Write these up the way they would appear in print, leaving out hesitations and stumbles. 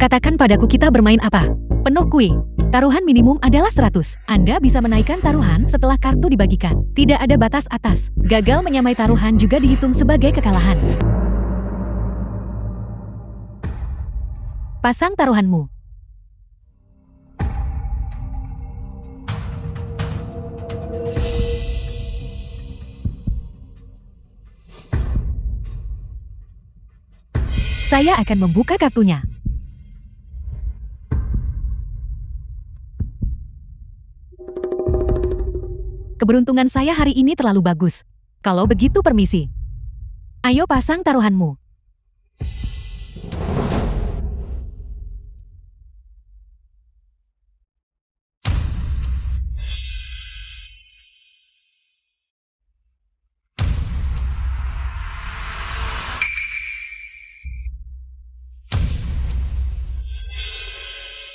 Katakan padaku kita bermain apa? Penuh kui. Taruhan minimum adalah 100. Anda bisa menaikkan taruhan setelah kartu dibagikan. Tidak ada batas atas. Gagal menyamai taruhan juga dihitung sebagai kekalahan. Pasang taruhanmu. Saya akan membuka kartunya. Keberuntungan saya hari ini terlalu bagus. Kalau begitu permisi. Ayo pasang taruhanmu.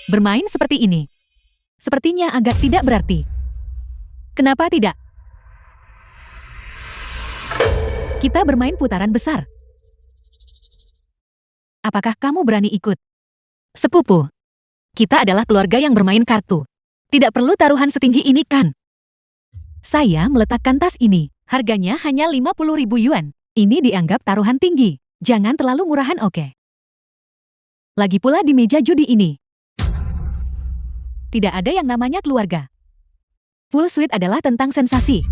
Bermain seperti ini. Sepertinya agak tidak berarti. Kenapa tidak? Kita bermain putaran besar. Apakah kamu berani ikut? Sepupu, kita adalah keluarga yang bermain kartu. Tidak perlu taruhan setinggi ini kan? Saya meletakkan tas ini. Harganya hanya 50.000 yuan. Ini dianggap taruhan tinggi. Jangan terlalu murahan, oke? Lagi pula di meja judi ini. Tidak ada yang namanya keluarga. Full suite adalah tentang sensasi.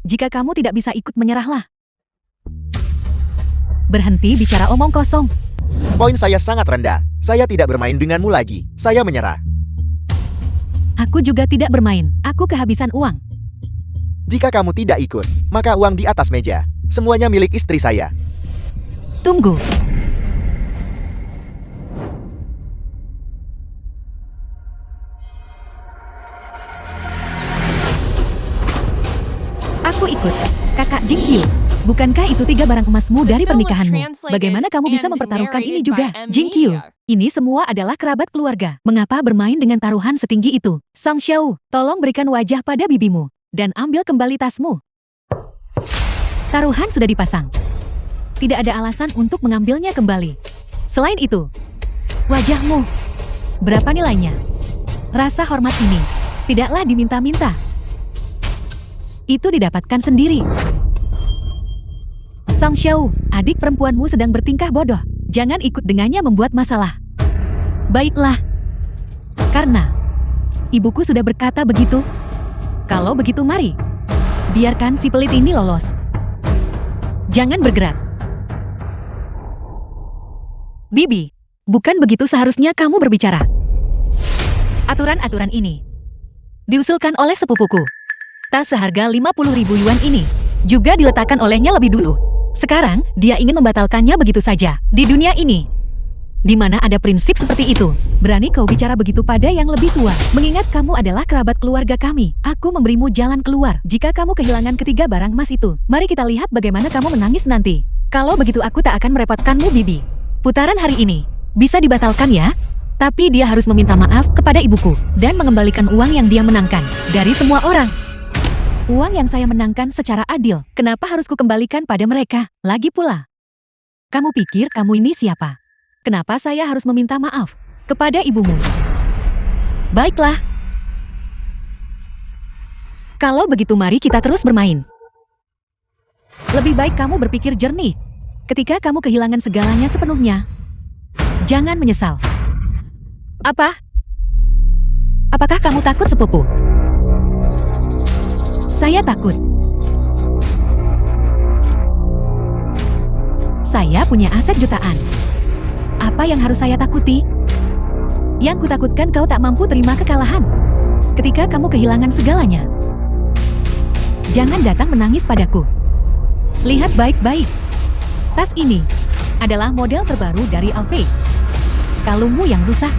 Jika kamu tidak bisa ikut, menyerahlah. Berhenti bicara omong kosong. Poin saya sangat rendah. Saya tidak bermain denganmu lagi. Saya menyerah. Aku juga tidak bermain. Aku kehabisan uang. Jika kamu tidak ikut, maka uang di atas meja. Semuanya milik istri saya. Tunggu. Aku ikut. Kakak Jingqiu, bukankah itu 3 barang emasmu dari pernikahanmu? Bagaimana kamu bisa mempertaruhkan ini juga? Jingqiu, ini semua adalah kerabat keluarga. Mengapa bermain dengan taruhan setinggi itu? Song Xiao, tolong berikan wajah pada bibimu. Dan ambil kembali tasmu. Taruhan sudah dipasang. Tidak ada alasan untuk mengambilnya kembali. Selain itu, wajahmu. Berapa nilainya? Rasa hormat ini tidaklah diminta-minta. Itu didapatkan sendiri. Song Xiao, adik perempuanmu sedang bertingkah bodoh. Jangan ikut dengannya membuat masalah. Baiklah. Karena ibuku sudah berkata begitu. Kalau begitu mari. Biarkan si pelit ini lolos. Jangan bergerak. Bibi, bukan begitu seharusnya kamu berbicara. Aturan-aturan ini diusulkan oleh sepupuku. Tas seharga 50.000 yuan ini juga diletakkan olehnya lebih dulu. Sekarang, dia ingin membatalkannya begitu saja. Di dunia ini, di mana ada prinsip seperti itu, berani kau bicara begitu pada yang lebih tua. Mengingat kamu adalah kerabat keluarga kami, aku memberimu jalan keluar. Jika kamu kehilangan ketiga barang emas itu, mari kita lihat bagaimana kamu menangis nanti. Kalau begitu aku tak akan merepotkanmu, Bibi. Putaran hari ini bisa dibatalkan ya? Tapi dia harus meminta maaf kepada ibuku dan mengembalikan uang yang dia menangkan dari semua orang. Uang yang saya menangkan secara adil, kenapa harus kukembalikan pada mereka? Lagi pula, kamu pikir kamu ini siapa? Kenapa saya harus meminta maaf kepada ibumu? Baiklah. Kalau begitu mari kita terus bermain. Lebih baik kamu berpikir jernih. Ketika kamu kehilangan segalanya sepenuhnya, jangan menyesal. Apa? Apakah kamu takut, sepupu? Saya takut. Saya punya aset jutaan. Apa yang harus saya takuti? Yang kutakutkan kau tak mampu terima kekalahan. Ketika kamu kehilangan segalanya, jangan datang menangis padaku. Lihat baik-baik. Tas ini adalah model terbaru dari Alfei. Kalungmu yang rusak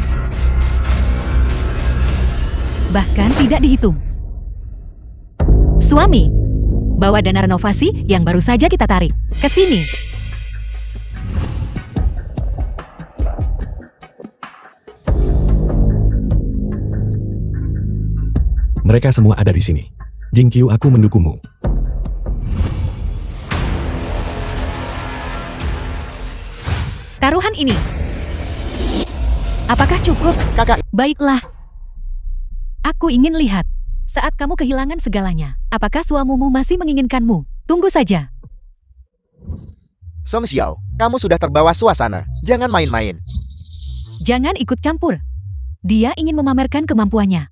bahkan tidak dihitung. Suami, bawa dana renovasi yang baru saja kita tarik ke sini. Mereka semua ada di sini. Jingqiu, aku mendukungmu. Taruhan ini Apakah cukup? Kakak, Baiklah. Aku ingin lihat. Saat kamu kehilangan segalanya, apakah suamimu masih menginginkanmu? Tunggu saja. Song Xiao, kamu sudah terbawa suasana. Jangan main-main. Jangan ikut campur. Dia ingin memamerkan kemampuannya.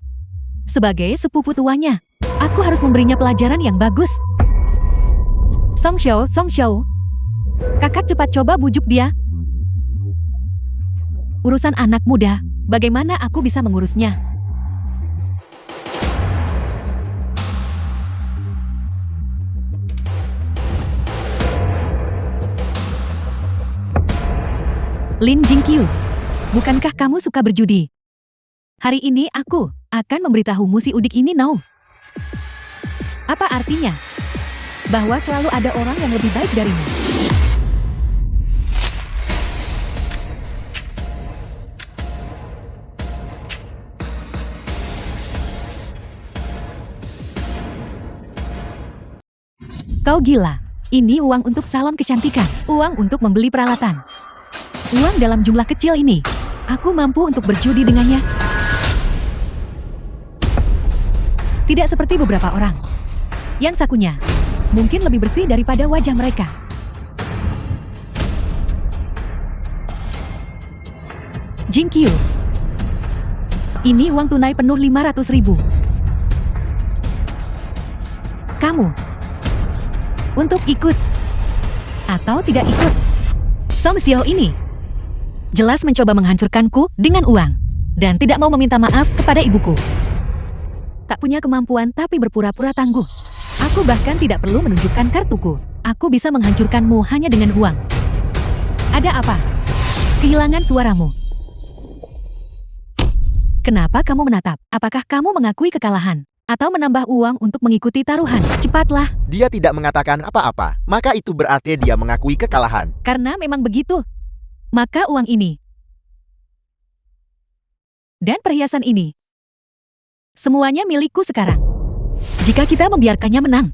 Sebagai sepupu tuanya, aku harus memberinya pelajaran yang bagus. Song Xiao, kakak cepat coba bujuk dia. Urusan anak muda, bagaimana aku bisa mengurusnya? Lin Jingqiu, bukankah kamu suka berjudi? Hari ini aku akan memberitahumu si udik ini no. Apa artinya? Bahwa selalu ada orang yang lebih baik darimu. Kau gila. Ini uang untuk salon kecantikan, uang untuk membeli peralatan. Uang dalam jumlah kecil ini, aku mampu untuk berjudi dengannya. Tidak seperti beberapa orang yang sakunya mungkin lebih bersih daripada wajah mereka. Jingqiu, ini uang tunai penuh 500.000. Kamu untuk ikut atau tidak ikut? Song Xiao ini jelas mencoba menghancurkanku dengan uang dan tidak mau meminta maaf kepada ibuku. Tak punya kemampuan tapi berpura-pura tangguh. Aku bahkan tidak perlu menunjukkan kartuku. Aku bisa menghancurkanmu hanya dengan uang. Ada apa? Kehilangan suaramu. Kenapa kamu menatap? Apakah kamu mengakui kekalahan? Atau menambah uang untuk mengikuti taruhan? Cepatlah. Dia tidak mengatakan apa-apa, maka itu berarti dia mengakui kekalahan. Karena memang begitu. Maka uang ini dan perhiasan ini semuanya milikku sekarang. Jika kita membiarkannya menang,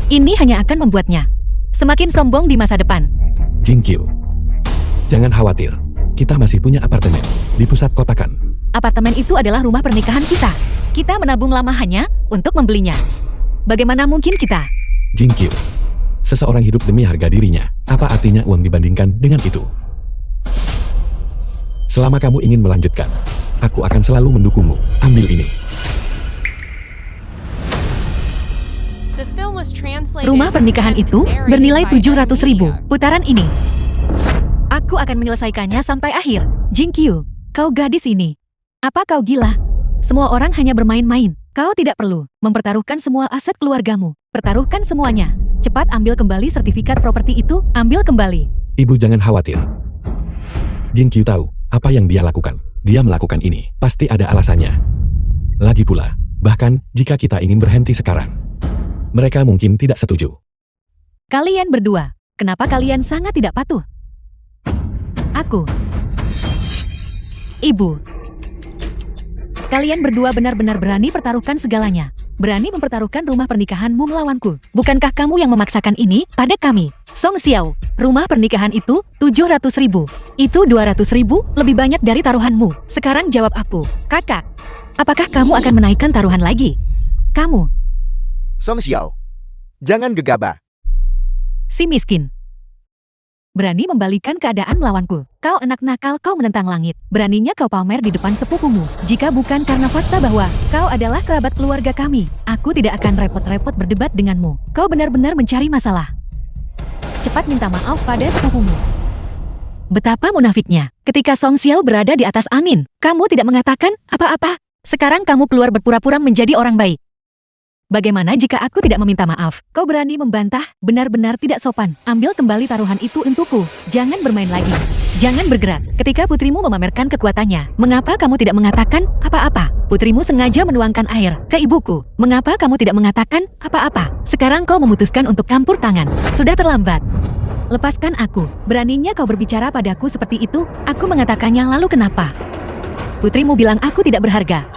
ini hanya akan membuatnya semakin sombong di masa depan. Jingqiu, jangan khawatir. Kita masih punya apartemen di pusat kota kan. Apartemen itu adalah rumah pernikahan kita. Kita menabung lama hanya untuk membelinya. Bagaimana mungkin kita? Jingqiu, seseorang hidup demi harga dirinya. Apa artinya uang dibandingkan dengan itu? Selama kamu ingin melanjutkan, aku akan selalu mendukungmu. Ambil ini. Rumah pernikahan itu bernilai 700.000. Putaran ini, aku akan menyelesaikannya sampai akhir. Jingqiu, kau gadis ini. Apa kau gila? Semua orang hanya bermain-main. Kau tidak perlu mempertaruhkan semua aset keluargamu. Pertaruhkan semuanya. Cepat ambil kembali sertifikat properti itu. Ambil kembali. Ibu jangan khawatir. Jingqiu tahu apa yang dia lakukan. Dia melakukan ini pasti ada alasannya. Lagi pula, bahkan jika kita ingin berhenti sekarang, mereka mungkin tidak setuju. Kalian berdua, kenapa kalian sangat tidak patuh? Aku, ibu. Kalian berdua benar-benar berani pertaruhkan segalanya. Berani mempertaruhkan rumah pernikahanmu melawanku. Bukankah kamu yang memaksakan ini pada kami? Song Xiao, rumah pernikahan itu 700.000. Itu 200.000 lebih banyak dari taruhanmu. Sekarang jawab aku, kakak. Apakah kamu akan menaikkan taruhan lagi? Kamu, Song Xiao, jangan gegabah. si miskin. Berani membalikan keadaan melawanku. Kau anak nakal, kau menentang langit. Beraninya kau pamer di depan sepupumu. Jika bukan karena fakta bahwa kau adalah kerabat keluarga kami, aku tidak akan repot-repot berdebat denganmu. Kau benar-benar mencari masalah. Cepat minta maaf pada sepupumu. Betapa munafiknya. Ketika Song Xiao berada di atas angin, kamu tidak mengatakan apa-apa. Sekarang kamu keluar berpura-pura menjadi orang baik. Bagaimana jika aku tidak meminta maaf? Kau berani membantah? Benar-benar tidak sopan. Ambil kembali taruhan itu untukku. Jangan bermain lagi. Jangan bergerak. Ketika putrimu memamerkan kekuatannya, mengapa kamu tidak mengatakan apa-apa? Putrimu sengaja menuangkan air ke ibuku. Mengapa kamu tidak mengatakan apa-apa? Sekarang kau memutuskan untuk campur tangan. Sudah terlambat. Lepaskan aku. Beraninya kau berbicara padaku seperti itu? Aku mengatakannya, lalu kenapa? Putrimu bilang aku tidak berharga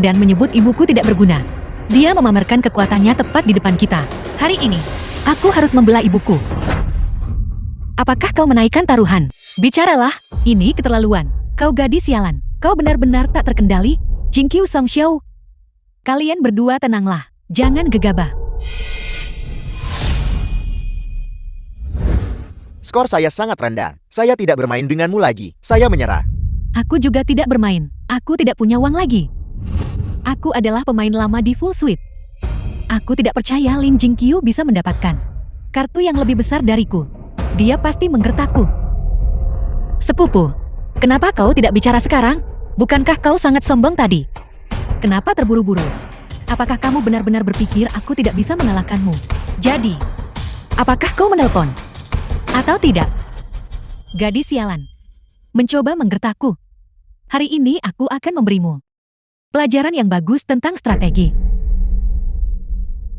dan menyebut ibuku tidak berguna. Dia memamerkan kekuatannya tepat di depan kita. Hari ini, aku harus membela ibuku. Apakah kau menaikkan taruhan? Bicaralah, ini keterlaluan. Kau gadis sialan, kau benar-benar tak terkendali. Jingqiu Songxiao. Kalian berdua tenanglah, jangan gegabah. Skor saya sangat rendah. Saya tidak bermain denganmu lagi. Saya menyerah. Aku juga tidak bermain, aku tidak punya uang lagi. Aku adalah pemain lama di Full Suite. Aku tidak percaya Lin Jingqiu bisa mendapatkan kartu yang lebih besar dariku. Dia pasti menggertakku. Sepupu, kenapa kau tidak bicara sekarang? Bukankah kau sangat sombong tadi? Kenapa terburu-buru? Apakah kamu benar-benar berpikir aku tidak bisa mengalahkanmu? Jadi, apakah kau menelpon? Atau tidak? Gadis sialan. Mencoba menggertakku. Hari ini aku akan memberimu pelajaran yang bagus tentang strategi.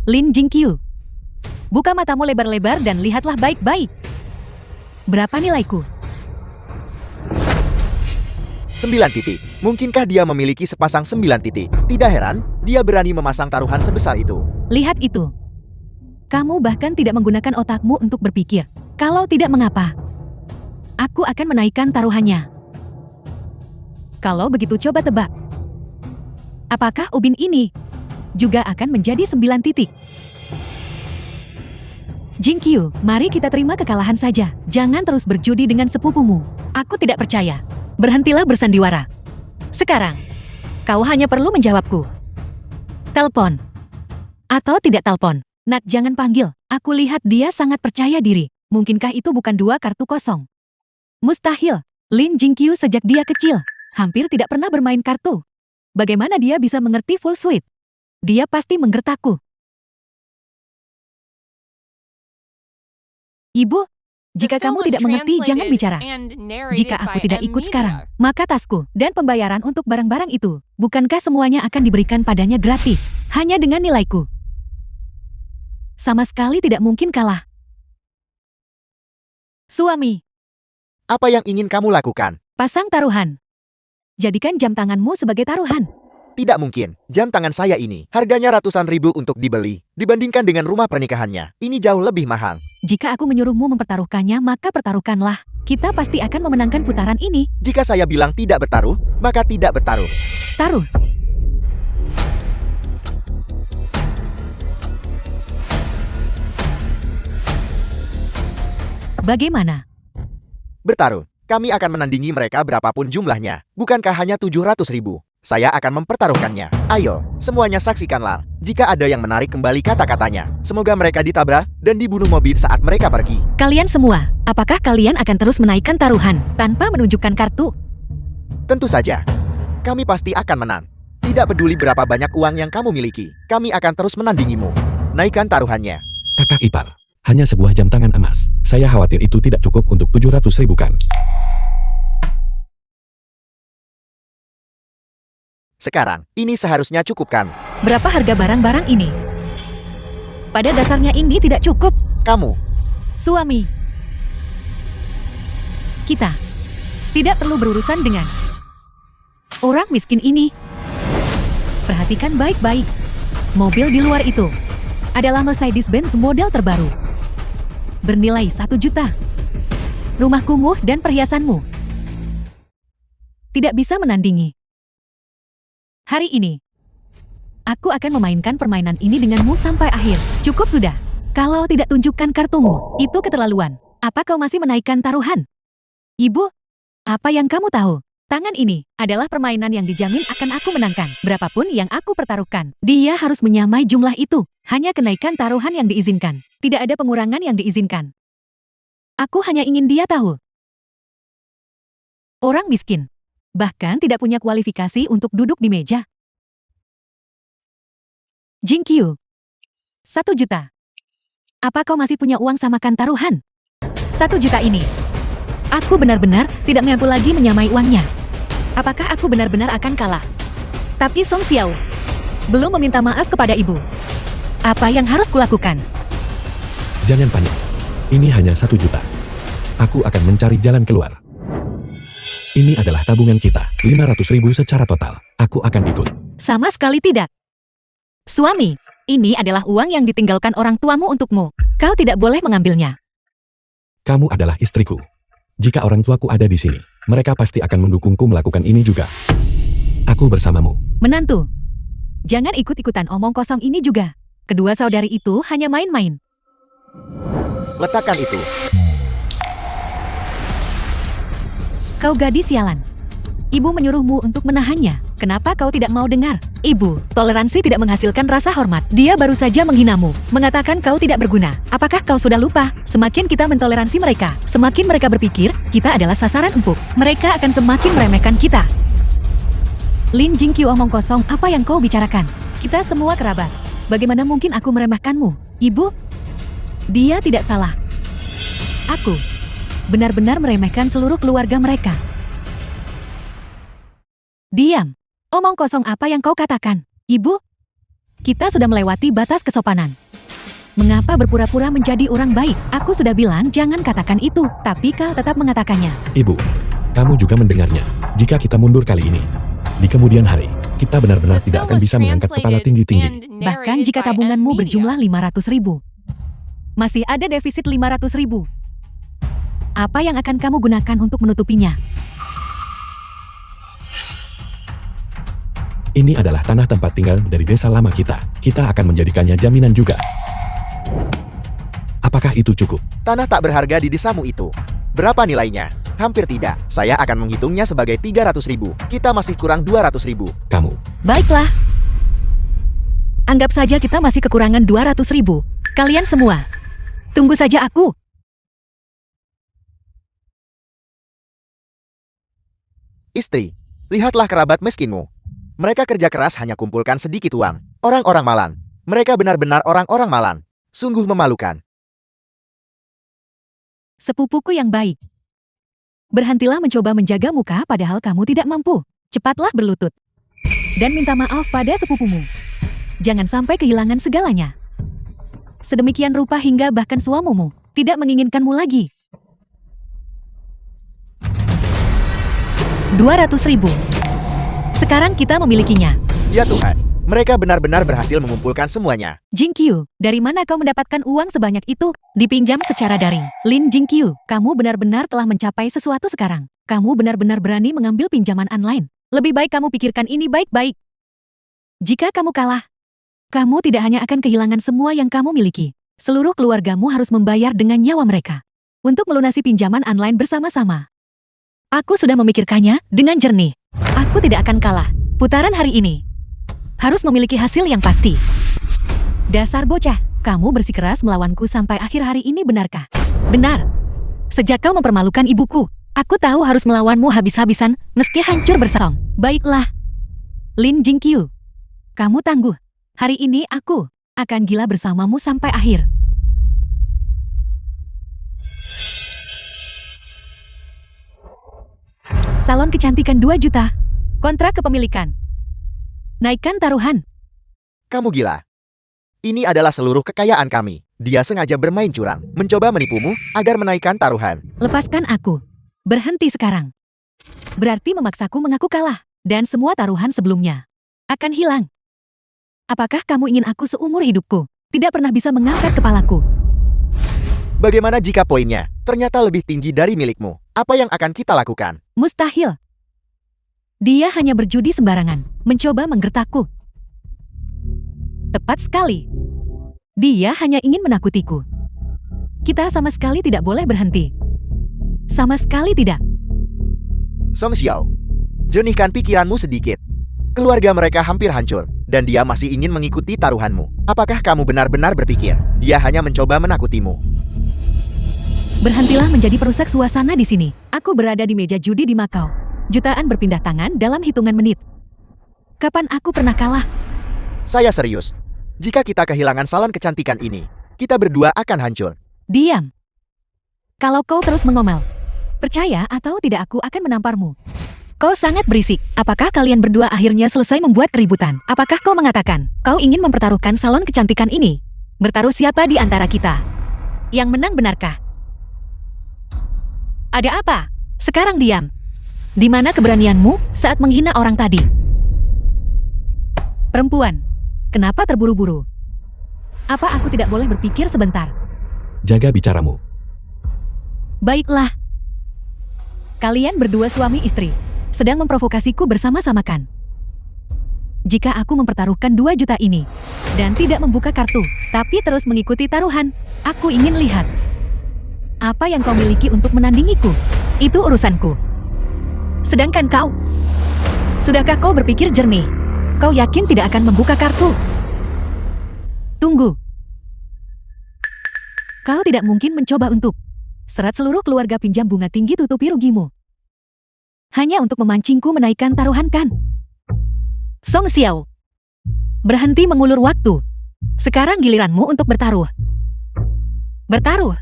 Lin Jingqiu, buka matamu lebar-lebar dan lihatlah baik-baik. Berapa nilaiku? 9 titik. Mungkinkah dia memiliki sepasang 9 titik? Tidak heran, dia berani memasang taruhan sebesar itu. Lihat itu. Kamu bahkan tidak menggunakan otakmu untuk berpikir. Kalau tidak mengapa, aku akan menaikkan taruhannya. Kalau begitu coba tebak. Apakah ubin ini juga akan menjadi 9 titik? Jingqiu, mari kita terima kekalahan saja. Jangan terus berjudi dengan sepupumu. Aku tidak percaya. Berhentilah bersandiwara. Sekarang, kau hanya perlu menjawabku. Telepon. Atau tidak telepon. Nat, jangan panggil. Aku lihat dia sangat percaya diri. Mungkinkah itu bukan 2 kartu kosong? Mustahil. Lin Jingqiu sejak dia kecil hampir tidak pernah bermain kartu. Bagaimana dia bisa mengerti Full Suite? Dia pasti menggertakku. Ibu, jika kamu tidak mengerti, jangan bicara. Jika aku tidak ikut sekarang, maka tasku dan pembayaran untuk barang-barang itu, bukankah semuanya akan diberikan padanya gratis, hanya dengan nilaiku? Sama sekali tidak mungkin kalah. Suami, Apa yang ingin kamu lakukan? pasang taruhan. Jadikan jam tanganmu sebagai taruhan. Tidak mungkin. Jam tangan saya ini harganya ratusan ribu untuk dibeli. Dibandingkan dengan rumah pernikahannya, ini jauh lebih mahal. Jika aku menyuruhmu mempertaruhkannya, maka pertaruhkanlah. Kita pasti akan memenangkan putaran ini. Jika saya bilang tidak bertaruh, maka tidak bertaruh. Taruh. Bagaimana? Bertaruh. Kami akan menandingi mereka berapapun jumlahnya. Bukankah hanya 700 ribu? Saya akan mempertaruhkannya. Ayo, semuanya saksikanlah. Jika ada yang menarik kembali kata-katanya, semoga mereka ditabrak dan dibunuh mobil saat mereka pergi. Kalian semua, apakah kalian akan terus menaikkan taruhan tanpa menunjukkan kartu? Tentu saja. Kami pasti akan menang. Tidak peduli berapa banyak uang yang kamu miliki, kami akan terus menandingimu. Naikkan taruhannya. Kakak ipar, hanya sebuah jam tangan emas. Saya khawatir itu tidak cukup untuk 700 ribu kan? Sekarang, ini seharusnya cukup kan? Berapa harga barang-barang ini? Pada dasarnya ini tidak cukup. Kamu, Suami, kita tidak perlu berurusan dengan orang miskin ini. Perhatikan baik-baik. Mobil di luar itu adalah Mercedes-Benz model terbaru. Bernilai 1 juta. Rumah kumuh dan perhiasanmu tidak bisa menandingi. Hari ini, aku akan memainkan permainan ini denganmu sampai akhir. Cukup sudah. Kalau tidak tunjukkan kartumu, itu keterlaluan. Apa kau masih menaikkan taruhan? Ibu, apa yang kamu tahu? Tangan ini adalah permainan yang dijamin akan aku menangkan. Berapapun yang aku pertaruhkan, dia harus menyamai jumlah itu. Hanya kenaikan taruhan yang diizinkan. Tidak ada pengurangan yang diizinkan. Aku hanya ingin dia tahu. Orang miskin bahkan tidak punya kualifikasi untuk duduk di meja. Jingqiu, 1 juta. Apa kau masih punya uang samakan taruhan? 1 juta ini. Aku benar-benar tidak mampu lagi menyamai uangnya. Apakah aku benar-benar akan kalah? Tapi Song Xiao belum meminta maaf kepada ibu. Apa yang harus kulakukan? Jangan panik. Ini hanya 1 juta. Aku akan mencari jalan keluar. Ini adalah tabungan kita, 500 ribu secara total. Aku akan ikut. Sama sekali tidak. Suami, ini adalah uang yang ditinggalkan orang tuamu untukmu. Kau tidak boleh mengambilnya. Kamu adalah istriku. Jika orang tuaku ada di sini, mereka pasti akan mendukungku melakukan ini juga. Aku bersamamu. Menantu, jangan ikut-ikutan omong kosong ini juga. Kedua saudari itu hanya main-main. Letakkan itu. Kau gadis sialan. Ibu menyuruhmu untuk menahannya. Kenapa kau tidak mau dengar? Ibu, toleransi tidak menghasilkan rasa hormat. Dia baru saja menghinamu, mengatakan kau tidak berguna. Apakah kau sudah lupa? Semakin kita mentoleransi mereka, semakin mereka berpikir kita adalah sasaran empuk. Mereka akan semakin meremehkan kita. Lin Jingqiu, omong kosong, apa yang kau bicarakan? Kita semua kerabat. Bagaimana mungkin aku meremehkanmu? Ibu, dia tidak salah. Aku benar-benar meremehkan seluruh keluarga mereka. Diam. Omong kosong, apa yang kau katakan? Ibu, kita sudah melewati batas kesopanan. Mengapa berpura-pura menjadi orang baik? Aku sudah bilang jangan katakan itu, tapi kau tetap mengatakannya. Ibu, kamu juga mendengarnya. Jika kita mundur kali ini, di kemudian hari, kita benar-benar tidak akan bisa mengangkat kepala tinggi-tinggi. Bahkan jika tabunganmu berjumlah 500.000. Masih ada defisit 500.000. Apa yang akan kamu gunakan untuk menutupinya? Ini adalah tanah tempat tinggal dari desa lama kita. Kita akan menjadikannya jaminan juga. Apakah itu cukup? Tanah tak berharga di desamu itu. Berapa nilainya? Hampir tidak. Saya akan menghitungnya sebagai 300.000. Kita masih kurang 200.000. Kamu. Baiklah. Anggap saja kita masih kekurangan 200.000. Kalian semua, tunggu saja aku. Istri, lihatlah kerabat miskinmu. Mereka kerja keras hanya kumpulkan sedikit uang. Orang-orang malang. Mereka benar-benar orang-orang malang. Sungguh memalukan. Sepupuku yang baik. Berhentilah mencoba menjaga muka padahal kamu tidak mampu. Cepatlah berlutut. Dan minta maaf pada sepupumu. Jangan sampai kehilangan segalanya. Sedemikian rupa hingga bahkan suamimu tidak menginginkanmu lagi. 200.000. Sekarang kita memilikinya. Ya Tuhan, mereka benar-benar berhasil mengumpulkan semuanya. Jingqiu, dari mana kau mendapatkan uang sebanyak itu? Dipinjam secara daring. Lin Jingqiu, kamu benar-benar telah mencapai sesuatu sekarang. Kamu benar-benar berani mengambil pinjaman online. Lebih baik kamu pikirkan ini baik-baik. Jika kamu kalah, kamu tidak hanya akan kehilangan semua yang kamu miliki. Seluruh keluargamu harus membayar dengan nyawa mereka. Untuk melunasi pinjaman online bersama-sama. Aku sudah memikirkannya dengan jernih. Aku tidak akan kalah. Putaran hari ini harus memiliki hasil yang pasti. Dasar bocah, kamu bersikeras melawanku sampai akhir hari ini, benarkah? Benar. Sejak kau mempermalukan ibuku, aku tahu harus melawanmu habis-habisan, meski hancur bersong. Baiklah. Lin Jingqiu, kamu tangguh. Hari ini aku akan gila bersamamu sampai akhir. Salon kecantikan 2 juta. Kontrak kepemilikan. Naikkan taruhan. Kamu gila. Ini adalah seluruh kekayaan kami. Dia sengaja bermain curang, mencoba menipumu agar menaikkan taruhan. Lepaskan aku. Berhenti sekarang. Berarti memaksaku mengaku kalah. Dan semua taruhan sebelumnya akan hilang. Apakah kamu ingin aku seumur hidupku tidak pernah bisa mengangkat kepalaku? Bagaimana jika poinnya ternyata lebih tinggi dari milikmu? Apa yang akan kita lakukan? Mustahil. Dia hanya berjudi sembarangan, mencoba menggertakku. Tepat sekali. Dia hanya ingin menakutiku. Kita sama sekali tidak boleh berhenti. Sama sekali tidak. Song Xiao, jernihkan pikiranmu sedikit. Keluarga mereka hampir hancur, dan dia masih ingin mengikuti taruhanmu. Apakah kamu benar-benar berpikir dia hanya mencoba menakutimu? Berhentilah menjadi perusak suasana di sini. Aku berada di meja judi di Makau. Jutaan berpindah tangan dalam hitungan menit. Kapan aku pernah kalah? Saya serius. Jika kita kehilangan salon kecantikan ini, kita berdua akan hancur. Diam. Kalau kau terus mengomel, percaya atau tidak aku akan menamparmu. Kau sangat berisik. Apakah kalian berdua akhirnya selesai membuat keributan? Apakah kau mengatakan kau ingin mempertaruhkan salon kecantikan ini? Bertaruh siapa di antara kita? Yang menang, benarkah? Ada apa? Sekarang diam. Di mana keberanianmu saat menghina orang tadi? Perempuan, kenapa terburu-buru? Apa aku tidak boleh berpikir sebentar? Jaga bicaramu. Baiklah. Kalian berdua suami istri sedang memprovokasiku bersama-sama kan? Jika aku mempertaruhkan 2 juta ini dan tidak membuka kartu, tapi terus mengikuti taruhan, aku ingin lihat apa yang kau miliki untuk menandingiku. Itu urusanku. Sedangkan kau, sudahkah kau berpikir jernih? Kau yakin tidak akan membuka kartu? Tunggu. Kau tidak mungkin mencoba untuk serat seluruh keluarga pinjam bunga tinggi tutupi rugimu. Hanya untuk memancingku menaikkan taruhan kan? Song Xiao, berhenti mengulur waktu. Sekarang giliranmu untuk bertaruh. Bertaruh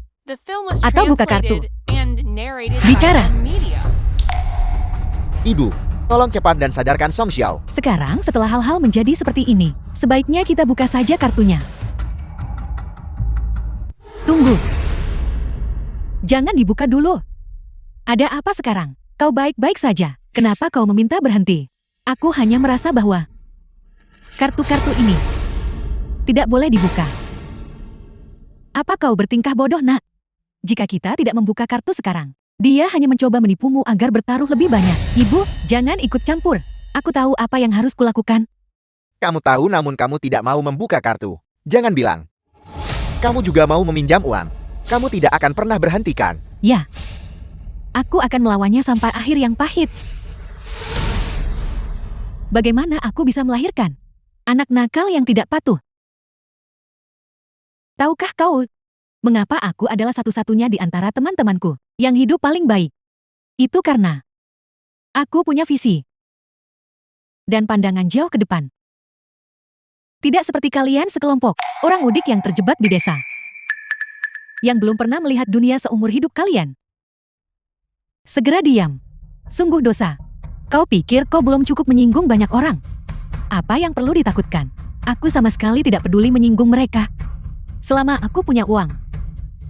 Atau buka kartu. Bicara. Ibu, tolong cepat dan sadarkan Song Xiao. Sekarang setelah hal-hal menjadi seperti ini, sebaiknya kita buka saja kartunya. Tunggu. Jangan dibuka dulu. Ada apa sekarang? Kau baik-baik saja. Kenapa kau meminta berhenti? Aku hanya merasa bahwa kartu-kartu ini tidak boleh dibuka. Apa kau bertingkah bodoh, nak? Jika kita tidak membuka kartu sekarang, dia hanya mencoba menipumu agar bertaruh lebih banyak. Ibu, jangan ikut campur. Aku tahu apa yang harus kulakukan. Kamu tahu namun kamu tidak mau membuka kartu. Jangan bilang. Kamu juga mau meminjam uang. Kamu tidak akan pernah berhentikan. Ya, aku akan melawannya sampai akhir yang pahit. Bagaimana aku bisa melahirkan anak nakal yang tidak patuh? Tahukah kau, mengapa aku adalah satu-satunya di antara teman-temanku yang hidup paling baik? Itu karena aku punya visi dan pandangan jauh ke depan. Tidak seperti kalian sekelompok orang udik yang terjebak di desa, yang belum pernah melihat dunia seumur hidup kalian. Segera diam. Sungguh dosa. Kau pikir kau belum cukup menyinggung banyak orang? Apa yang perlu ditakutkan? Aku sama sekali tidak peduli menyinggung mereka. Selama aku punya uang,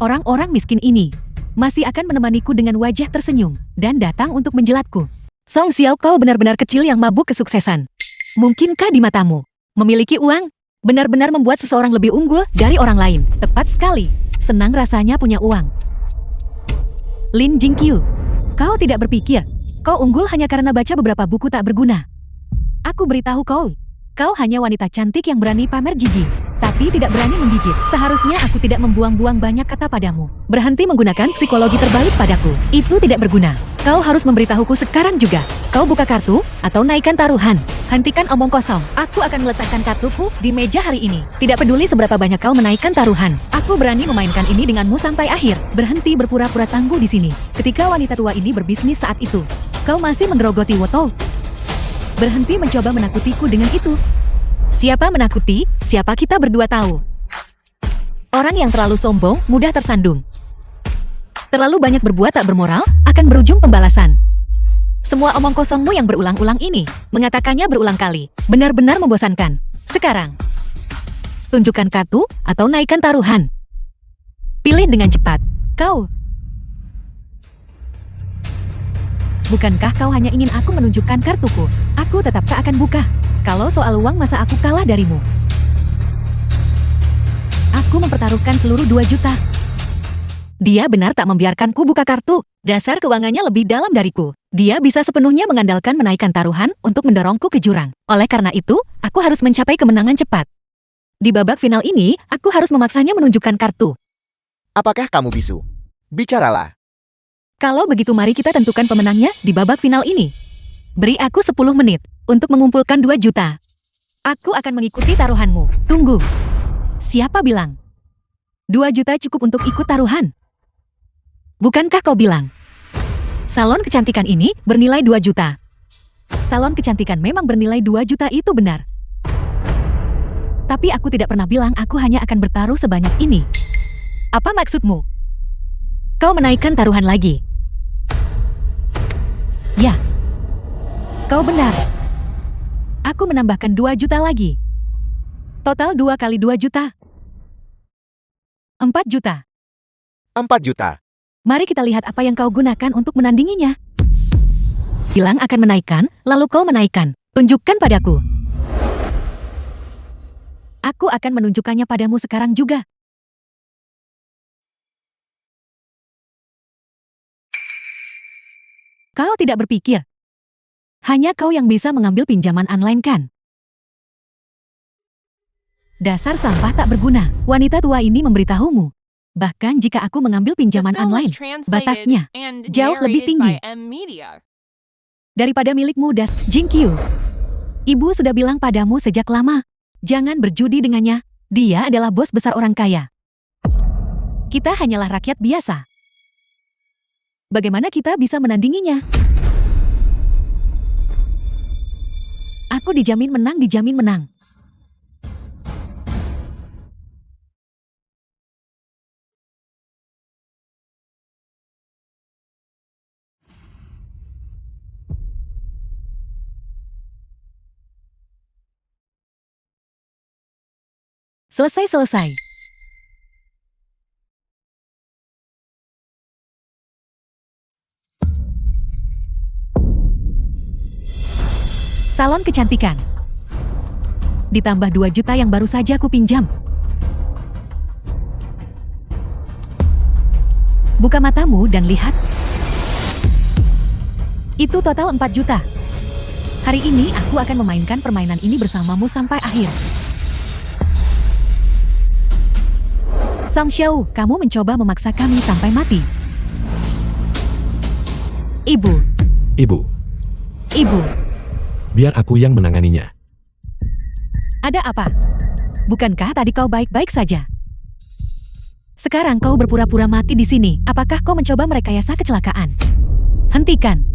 orang-orang miskin ini masih akan menemaniku dengan wajah tersenyum dan datang untuk menjelatku. Song Xiao, kau benar-benar kecil yang mabuk kesuksesan. Mungkinkah di matamu, memiliki uang benar-benar membuat seseorang lebih unggul dari orang lain? Tepat sekali. Senang rasanya punya uang. Lin Jingqiu, kau tidak berpikir kau unggul hanya karena baca beberapa buku tak berguna. Aku beritahu kau, kau hanya wanita cantik yang berani pamer gigi, tapi tidak berani menggigit. Seharusnya aku tidak membuang-buang banyak kata padamu. Berhenti menggunakan psikologi terbalik padaku. Itu tidak berguna. Kau harus memberitahuku sekarang juga. Kau buka kartu atau naikkan taruhan. Hentikan omong kosong. Aku akan meletakkan kartuku di meja hari ini. Tidak peduli seberapa banyak kau menaikkan taruhan. Aku berani memainkan ini denganmu sampai akhir. Berhenti berpura-pura tangguh di sini. Ketika wanita tua ini berbisnis saat itu, kau masih menggerogoti Woto. Berhenti mencoba menakutiku dengan itu. Siapa menakuti, siapa kita berdua tahu. Orang yang terlalu sombong mudah tersandung. Terlalu banyak berbuat tak bermoral akan berujung pembalasan. Semua omong kosongmu yang berulang-ulang ini, mengatakannya berulang kali, benar-benar membosankan. Sekarang, tunjukkan kartu atau naikkan taruhan. Pilih dengan cepat. Kau. Bukankah kau hanya ingin aku menunjukkan kartuku? Aku tetap tak akan buka. Kalau soal uang masa aku kalah darimu? Aku mempertaruhkan seluruh 2 juta. Dia benar tak membiarkanku buka kartu. Dasar keuangannya lebih dalam dariku. Dia bisa sepenuhnya mengandalkan menaikkan taruhan untuk mendorongku ke jurang. Oleh karena itu, aku harus mencapai kemenangan cepat. Di babak final ini, aku harus memaksanya menunjukkan kartu. Apakah kamu bisu? Bicaralah. Kalau begitu mari kita tentukan pemenangnya di babak final ini. Beri aku 10 menit untuk mengumpulkan 2 juta. Aku akan mengikuti taruhanmu. Tunggu. Siapa bilang 2 juta cukup untuk ikut taruhan? Bukankah kau bilang salon kecantikan ini bernilai 2 juta? Salon kecantikan memang bernilai 2 juta, itu benar. Tapi aku tidak pernah bilang aku hanya akan bertaruh sebanyak ini. Apa maksudmu? Kau menaikkan taruhan lagi? Ya. Kau benar. Aku menambahkan 2 juta lagi. Total 2 kali 2 juta. 4 juta. 4 juta. Mari kita lihat apa yang kau gunakan untuk menandinginya. Bilang akan menaikkan, lalu kau menaikkan. Tunjukkan padaku. Aku akan menunjukkannya padamu sekarang juga. Kau tidak berpikir. Hanya kau yang bisa mengambil pinjaman online kan? Dasar sampah tak berguna. Wanita tua ini memberitahumu. Bahkan jika aku mengambil The pinjaman film was online, translated batasnya and jauh lebih narrated tinggi by M Media. daripada milikmu Jingqiu. Ibu sudah bilang padamu sejak lama, jangan berjudi dengannya. Dia adalah bos besar orang kaya. Kita hanyalah rakyat biasa. Bagaimana kita bisa menandinginya? Aku dijamin menang, dijamin menang. Selesai. Salon kecantikan. Ditambah 2 juta yang baru saja aku pinjam. Buka matamu dan lihat. Itu total 4 juta. Hari ini aku akan memainkan permainan ini bersamamu sampai akhir. Song Xiao, kamu mencoba memaksa kami sampai mati. Ibu. Biar aku yang menanganinya. Ada apa? Bukankah tadi kau baik-baik saja? Sekarang kau berpura-pura mati di sini. Apakah kau mencoba merekayasa kecelakaan? Hentikan.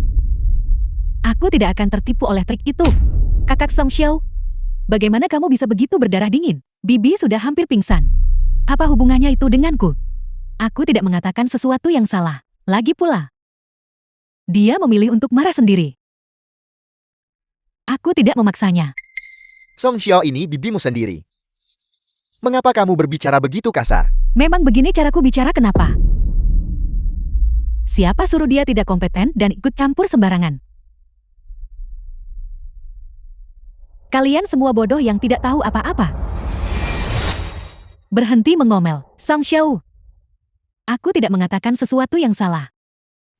Aku tidak akan tertipu oleh trik itu. Kakak Song Xiao, bagaimana kamu bisa begitu berdarah dingin? Bibi sudah hampir pingsan. Apa hubungannya itu denganku? Aku tidak mengatakan sesuatu yang salah. Lagi pula, dia memilih untuk marah sendiri. Aku tidak memaksanya. Song Xiao ini bibimu sendiri. Mengapa kamu berbicara begitu kasar? Memang begini caraku bicara, kenapa? Siapa suruh dia tidak kompeten dan ikut campur sembarangan? Kalian semua bodoh yang tidak tahu apa-apa. Berhenti mengomel, Song Xiao. Aku tidak mengatakan sesuatu yang salah.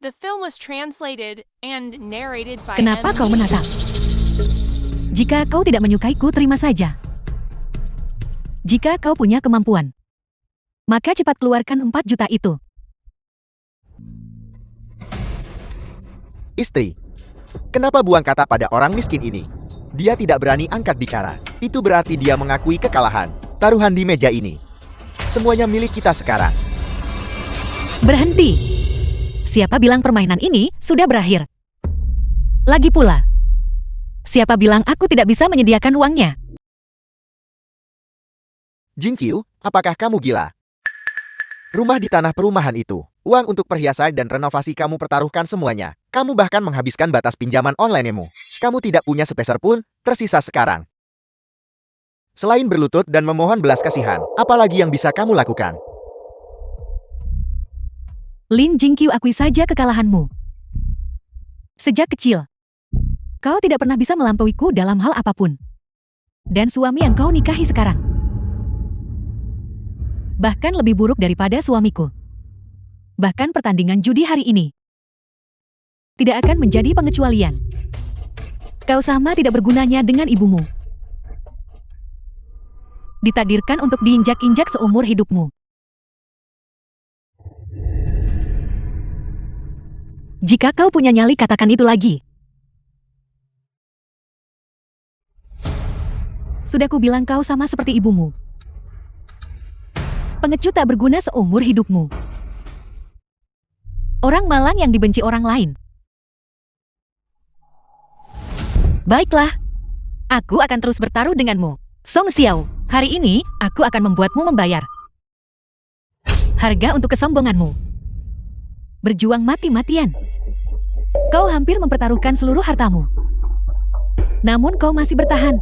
The film was translated and narrated by Kenapa M kau Media. menatap? Jika kau tidak menyukaiku, terima saja. Jika kau punya kemampuan, maka cepat keluarkan 4 juta itu. Istri, kenapa buang kata pada orang miskin ini? Dia tidak berani angkat bicara. Itu berarti dia mengakui kekalahan. Taruhan di meja ini. Semuanya milik kita sekarang. Berhenti. Siapa bilang permainan ini sudah berakhir? Lagi pula, siapa bilang aku tidak bisa menyediakan uangnya? Jingqiu, apakah kamu gila? Rumah di tanah perumahan itu, uang untuk perhiasan dan renovasi kamu pertaruhkan semuanya. Kamu bahkan menghabiskan batas pinjaman online-mu. Kamu tidak punya sepeser pun tersisa sekarang. Selain berlutut dan memohon belas kasihan, apalagi yang bisa kamu lakukan? Lin Jingqiu, akui saja kekalahanmu. Sejak kecil, kau tidak pernah bisa melampauiku dalam hal apapun. Dan suami yang kau nikahi sekarang, bahkan lebih buruk daripada suamiku. Bahkan pertandingan judi hari ini tidak akan menjadi pengecualian. Kau sama tidak bergunanya dengan ibumu. Ditakdirkan untuk diinjak-injak seumur hidupmu. Jika kau punya nyali, katakan itu lagi. Sudah kubilang kau sama seperti ibumu. Pengecut tak berguna seumur hidupmu. Orang malang yang dibenci orang lain. Baiklah, aku akan terus bertaruh denganmu. Song Xiao, hari ini aku akan membuatmu membayar harga untuk kesombonganmu. Berjuang mati-matian. Kau hampir mempertaruhkan seluruh hartamu. Namun kau masih bertahan.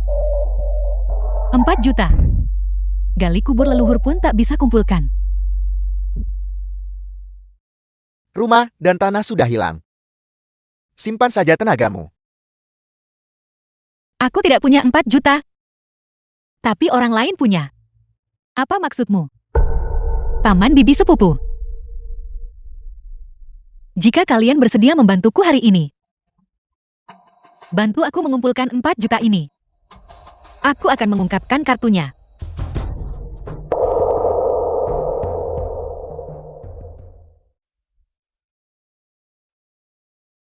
4 juta. Gali kubur leluhur pun tak bisa kumpulkan. Rumah dan tanah sudah hilang. Simpan saja tenagamu. Aku tidak punya 4 juta. Tapi orang lain punya. Apa maksudmu? Paman bibi sepupu. jika kalian bersedia membantuku hari ini. Bantu aku mengumpulkan 4 juta ini. Aku akan mengungkapkan kartunya.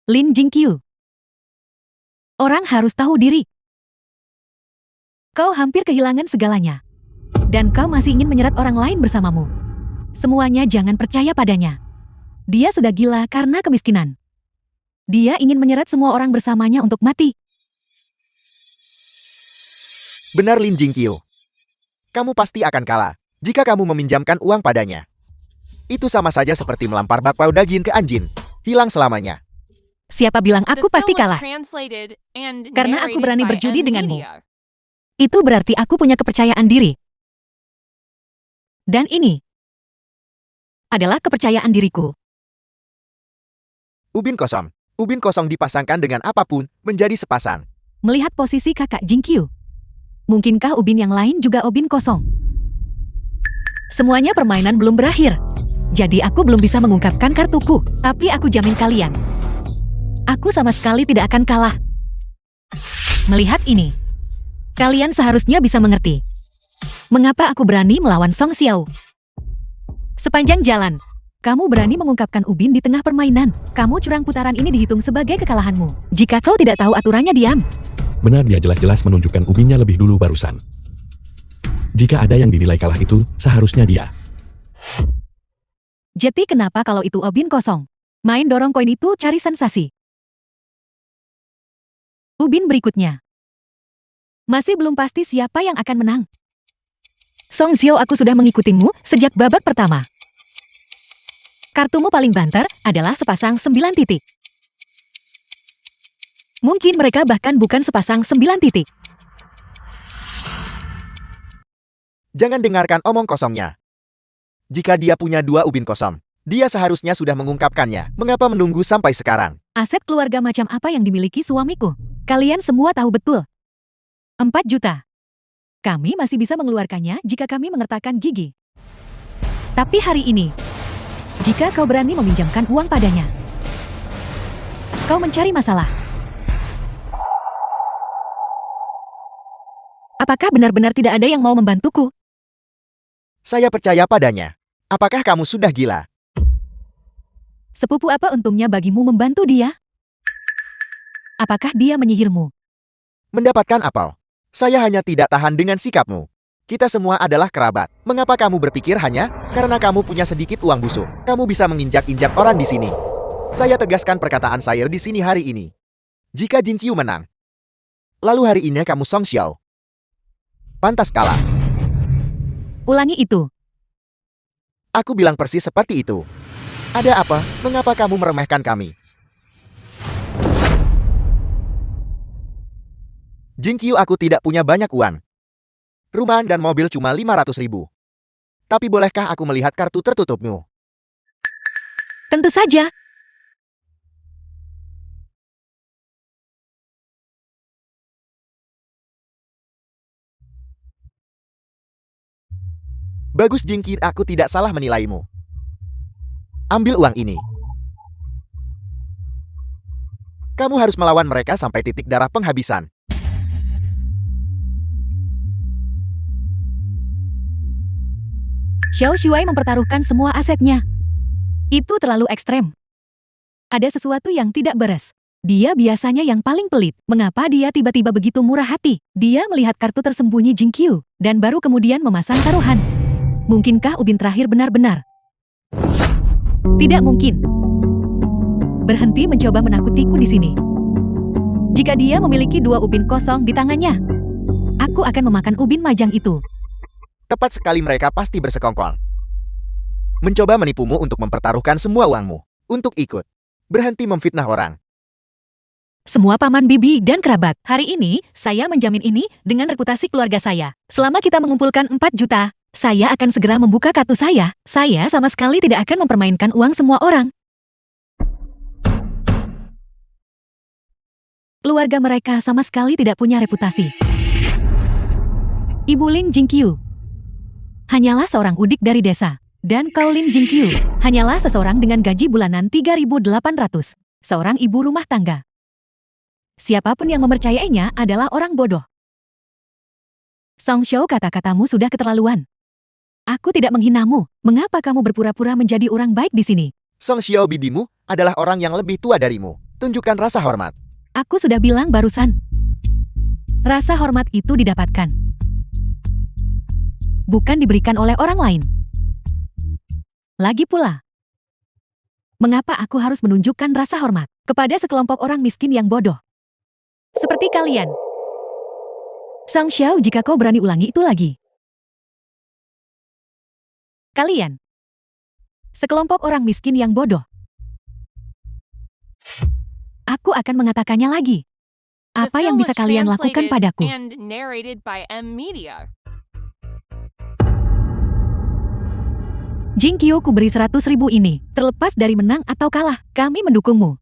Lin Jingqiu. Orang harus tahu diri. Kau hampir kehilangan segalanya. Dan kau masih ingin menyerat orang lain bersamamu. Semuanya jangan percaya padanya. Dia sudah gila karena kemiskinan. Dia ingin menyerat semua orang bersamanya untuk mati. Benar Lin Jingqiu. Kamu pasti akan kalah jika kamu meminjamkan uang padanya. Itu sama saja seperti melempar bakpao daging ke anjing. Hilang selamanya. Siapa bilang The aku film pasti was kalah? translated and Karena aku narrated berani by berjudi denganmu. NVIDIA. Itu berarti aku punya kepercayaan diri. Dan ini adalah kepercayaan diriku. Ubin kosong. Ubin kosong dipasangkan dengan apapun menjadi sepasang. Melihat posisi kakak Jingqiu, mungkinkah ubin yang lain juga ubin kosong? Semuanya permainan belum berakhir. Jadi aku belum bisa mengungkapkan kartuku. Tapi aku jamin kalian, aku sama sekali tidak akan kalah. Melihat ini, kalian seharusnya bisa mengerti mengapa aku berani melawan Song Xiao. Sepanjang jalan, kamu berani mengungkapkan ubin di tengah permainan. Kamu curang, putaran ini dihitung sebagai kekalahanmu. Jika kau tidak tahu aturannya, diam. Benar, dia jelas-jelas menunjukkan ubinnya lebih dulu barusan. Jika ada yang dinilai kalah itu, seharusnya dia. Jadi kenapa kalau itu ubin kosong? Main dorong koin itu cari sensasi. Ubin berikutnya. Masih belum pasti siapa yang akan menang. Song Xiao, aku sudah mengikutimu sejak babak pertama. Kartumu paling banter adalah sepasang 9 titik. Mungkin mereka bahkan bukan sepasang 9 titik. Jangan dengarkan omong kosongnya. Jika dia punya 2 ubin kosong, dia seharusnya sudah mengungkapkannya. Mengapa menunggu sampai sekarang? Aset keluarga macam apa yang dimiliki suamiku? Kalian semua tahu betul. 4 juta. Kami masih bisa mengeluarkannya jika kami mengertakkan gigi. Tapi hari ini, jika kau berani meminjamkan uang padanya, kau mencari masalah. Apakah benar-benar tidak ada yang mau membantuku? Saya percaya padanya. Apakah kamu sudah gila? Sepupu apa untungnya bagimu membantu dia? Apakah dia menyihirmu? Mendapatkan apa? Saya hanya tidak tahan dengan sikapmu. Kita semua adalah kerabat. Mengapa kamu berpikir hanya karena kamu punya sedikit uang busuk, kamu bisa menginjak-injak orang di sini? Saya tegaskan perkataan saya di sini hari ini. Jika Jingqiu menang, lalu hari ini kamu Song Xiao pantas kalah. Ulangi itu. Aku bilang persis seperti itu. Ada apa? Mengapa kamu meremehkan kami? Jingqiu, aku tidak punya banyak uang. Rumah dan mobil cuma 500 ribu. Tapi bolehkah aku melihat kartu tertutupmu? Tentu saja. Bagus Jingqiu, aku tidak salah menilaimu. Ambil uang ini. Kamu harus melawan mereka sampai titik darah penghabisan. Xiao Shuai mempertaruhkan semua asetnya. Itu terlalu ekstrem. Ada sesuatu yang tidak beres. Dia biasanya yang paling pelit. Mengapa dia tiba-tiba begitu murah hati? Dia melihat kartu tersembunyi Jingqiu, dan baru kemudian memasang taruhan. Mungkinkah ubin terakhir benar-benar? Tidak mungkin. Berhenti mencoba menakutiku di sini. Jika dia memiliki 2 ubin kosong di tangannya, aku akan memakan ubin majang itu. Tepat sekali, mereka pasti bersekongkol. Mencoba menipumu untuk mempertaruhkan semua uangmu. Untuk ikut. Berhenti memfitnah orang. Semua paman, bibi, dan kerabat. Hari ini, saya menjamin ini dengan reputasi keluarga saya. Selama kita mengumpulkan 4 juta, saya akan segera membuka kartu saya. Saya sama sekali tidak akan mempermainkan uang semua orang. Keluarga mereka sama sekali tidak punya reputasi. Ibu Lin Jingqiu hanyalah seorang udik dari desa. Dan kau Lin Jingqiu, hanyalah seseorang dengan gaji bulanan 3.800. Seorang ibu rumah tangga. Siapapun yang mempercayainya adalah orang bodoh. Song Xiao, kata-katamu sudah keterlaluan. Aku tidak menghinamu. Mengapa kamu berpura-pura menjadi orang baik di sini? Song Xiao, bibimu adalah orang yang lebih tua darimu. Tunjukkan rasa hormat. Aku sudah bilang barusan. Rasa hormat itu didapatkan, bukan diberikan oleh orang lain. Lagi pula, mengapa aku harus menunjukkan rasa hormat kepada sekelompok orang miskin yang bodoh seperti kalian? Song Xiao, jika kau berani ulangi itu lagi. Kalian, sekelompok orang miskin yang bodoh. Aku akan mengatakannya lagi. The Apa yang film bisa was kalian lakukan translated padaku? and narrated by M Media. Jingqiu, ku beri 100.000 ini. Terlepas dari menang atau kalah, kami mendukungmu.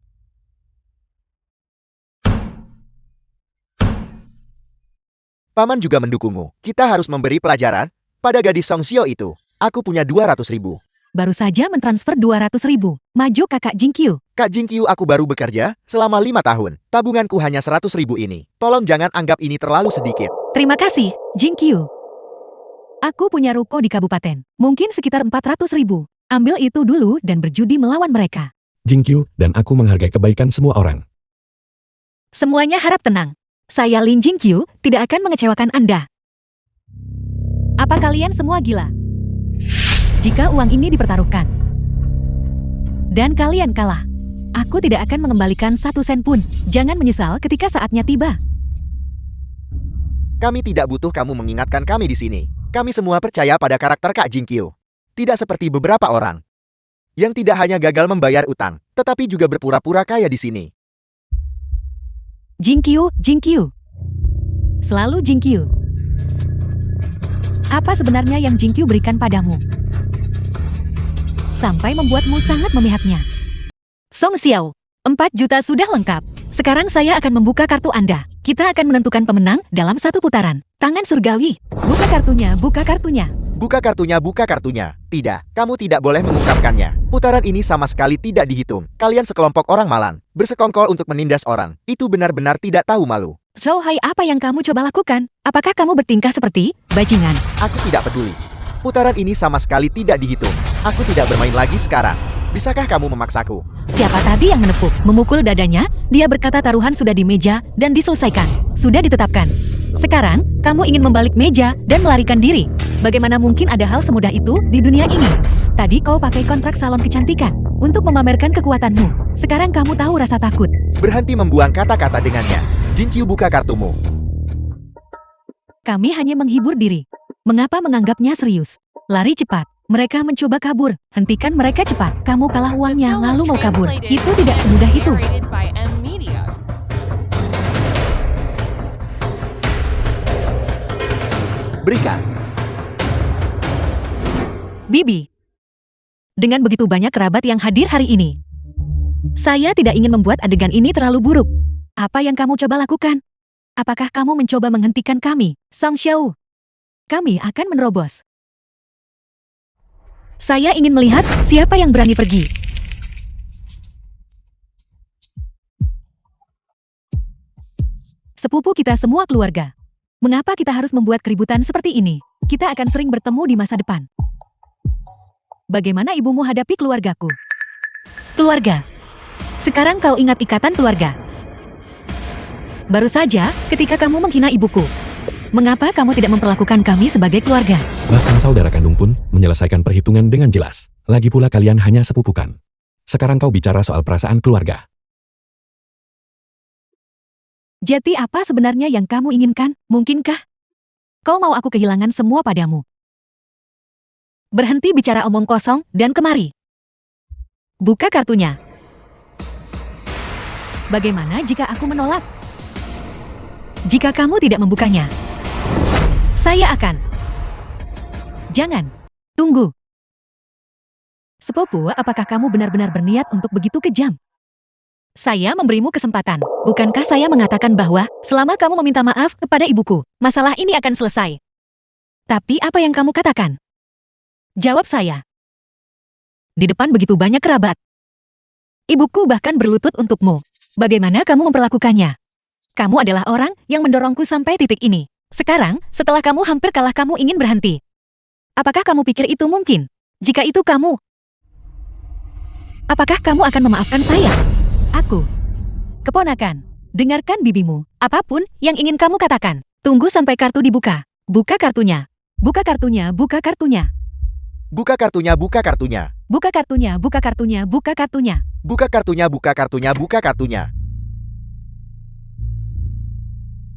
Paman juga mendukungmu. Kita harus memberi pelajaran pada gadis Song Xiao itu. Aku punya 200.000. Baru saja mentransfer 200.000. Maju kakak Jingqiu. Kak Jingqiu, aku baru bekerja selama 5 tahun. Tabunganku hanya 100.000 ini. Tolong jangan anggap ini terlalu sedikit. Terima kasih, Jingqiu. Aku punya ruko di kabupaten. Mungkin sekitar 400.000. Ambil itu dulu dan berjudi melawan mereka. Jingqiu dan aku menghargai kebaikan semua orang. Semuanya harap tenang. Saya Lin Jingqiu tidak akan mengecewakan Anda. Apa kalian semua gila? Jika uang ini dipertaruhkan dan kalian kalah, aku tidak akan mengembalikan 1 sen pun. Jangan menyesal ketika saatnya tiba. Kami tidak butuh kamu mengingatkan kami di sini. Kami semua percaya pada karakter Kak Jingqiu. Tidak seperti beberapa orang yang tidak hanya gagal membayar utang, tetapi juga berpura-pura kaya di sini. Jingqiu, Jingqiu. Selalu Jingqiu. Apa sebenarnya yang Jingqiu berikan padamu sampai membuatmu sangat memihaknya? Song Xiao, 4 juta sudah lengkap. Sekarang saya akan membuka kartu Anda. Kita akan menentukan pemenang dalam 1 putaran. Tangan surgawi. Buka kartunya, buka kartunya. Buka kartunya, buka kartunya. Tidak, kamu tidak boleh mengungkapkannya. Putaran ini sama sekali tidak dihitung. Kalian sekelompok orang malang, bersekongkol untuk menindas orang. Itu benar-benar tidak tahu malu. Zhou Hai, apa yang kamu coba lakukan? Apakah kamu bertingkah seperti bajingan? Aku tidak peduli. Putaran ini sama sekali tidak dihitung. Aku tidak bermain lagi sekarang. Bisakah kamu memaksaku? Siapa tadi yang menepuk, memukul dadanya? Dia berkata taruhan sudah di meja dan diselesaikan. Sudah ditetapkan. Sekarang, kamu ingin membalik meja dan melarikan diri. Bagaimana mungkin ada hal semudah itu di dunia ini? Tadi kau pakai kontrak salon kecantikan untuk memamerkan kekuatanmu. Sekarang kamu tahu rasa takut. Berhenti membuang kata-kata dengannya. Jingqiu, buka kartumu. Kami hanya menghibur diri. Mengapa menganggapnya serius? Lari cepat. Mereka mencoba kabur. Hentikan mereka cepat. Kamu kalah The uangnya film lalu was mau kabur. translated Itu tidak and semudah itu. narrated by M Media. Berikan. Bibi. Dengan begitu banyak kerabat yang hadir hari ini, saya tidak ingin membuat adegan ini terlalu buruk. Apa yang kamu coba lakukan? Apakah kamu mencoba menghentikan kami, Song Xiao? Kami akan menerobos. Saya ingin melihat siapa yang berani pergi. Sepupu kita semua keluarga. Mengapa kita harus membuat keributan seperti ini? Kita akan sering bertemu di masa depan. Bagaimana ibumu hadapi keluargaku? Keluarga. Sekarang kau ingat ikatan keluarga. Baru saja ketika kamu menghina ibuku. Mengapa kamu tidak memperlakukan kami sebagai keluarga? Bahkan saudara kandung pun menyelesaikan perhitungan dengan jelas. Lagi pula kalian hanya sepupukan. Sekarang kau bicara soal perasaan keluarga. Jadi apa sebenarnya yang kamu inginkan? Mungkinkah kau mau aku kehilangan semua padamu? Berhenti bicara omong kosong dan kemari. Buka kartunya. Bagaimana jika aku menolak? Jika kamu tidak membukanya, saya akan. Jangan. Tunggu. Sepupu, apakah kamu benar-benar berniat untuk begitu kejam? Saya memberimu kesempatan. Bukankah saya mengatakan bahwa selama kamu meminta maaf kepada ibuku, masalah ini akan selesai? Tapi apa yang kamu katakan? Jawab saya. di depan begitu banyak kerabat. Ibuku bahkan berlutut untukmu. Bagaimana kamu memperlakukannya? Kamu adalah orang yang mendorongku sampai titik ini. Sekarang, setelah kamu hampir kalah, kamu ingin berhenti. Apakah kamu pikir itu mungkin? Jika itu kamu, apakah kamu akan memaafkan saya? Aku, keponakan, dengarkan bibimu. Apapun yang ingin kamu katakan, tunggu sampai kartu dibuka. Buka kartunya. Buka kartunya, buka kartunya. Buka kartunya, buka kartunya. Buka kartunya, buka kartunya, buka kartunya. Buka kartunya, buka kartunya, buka kartunya.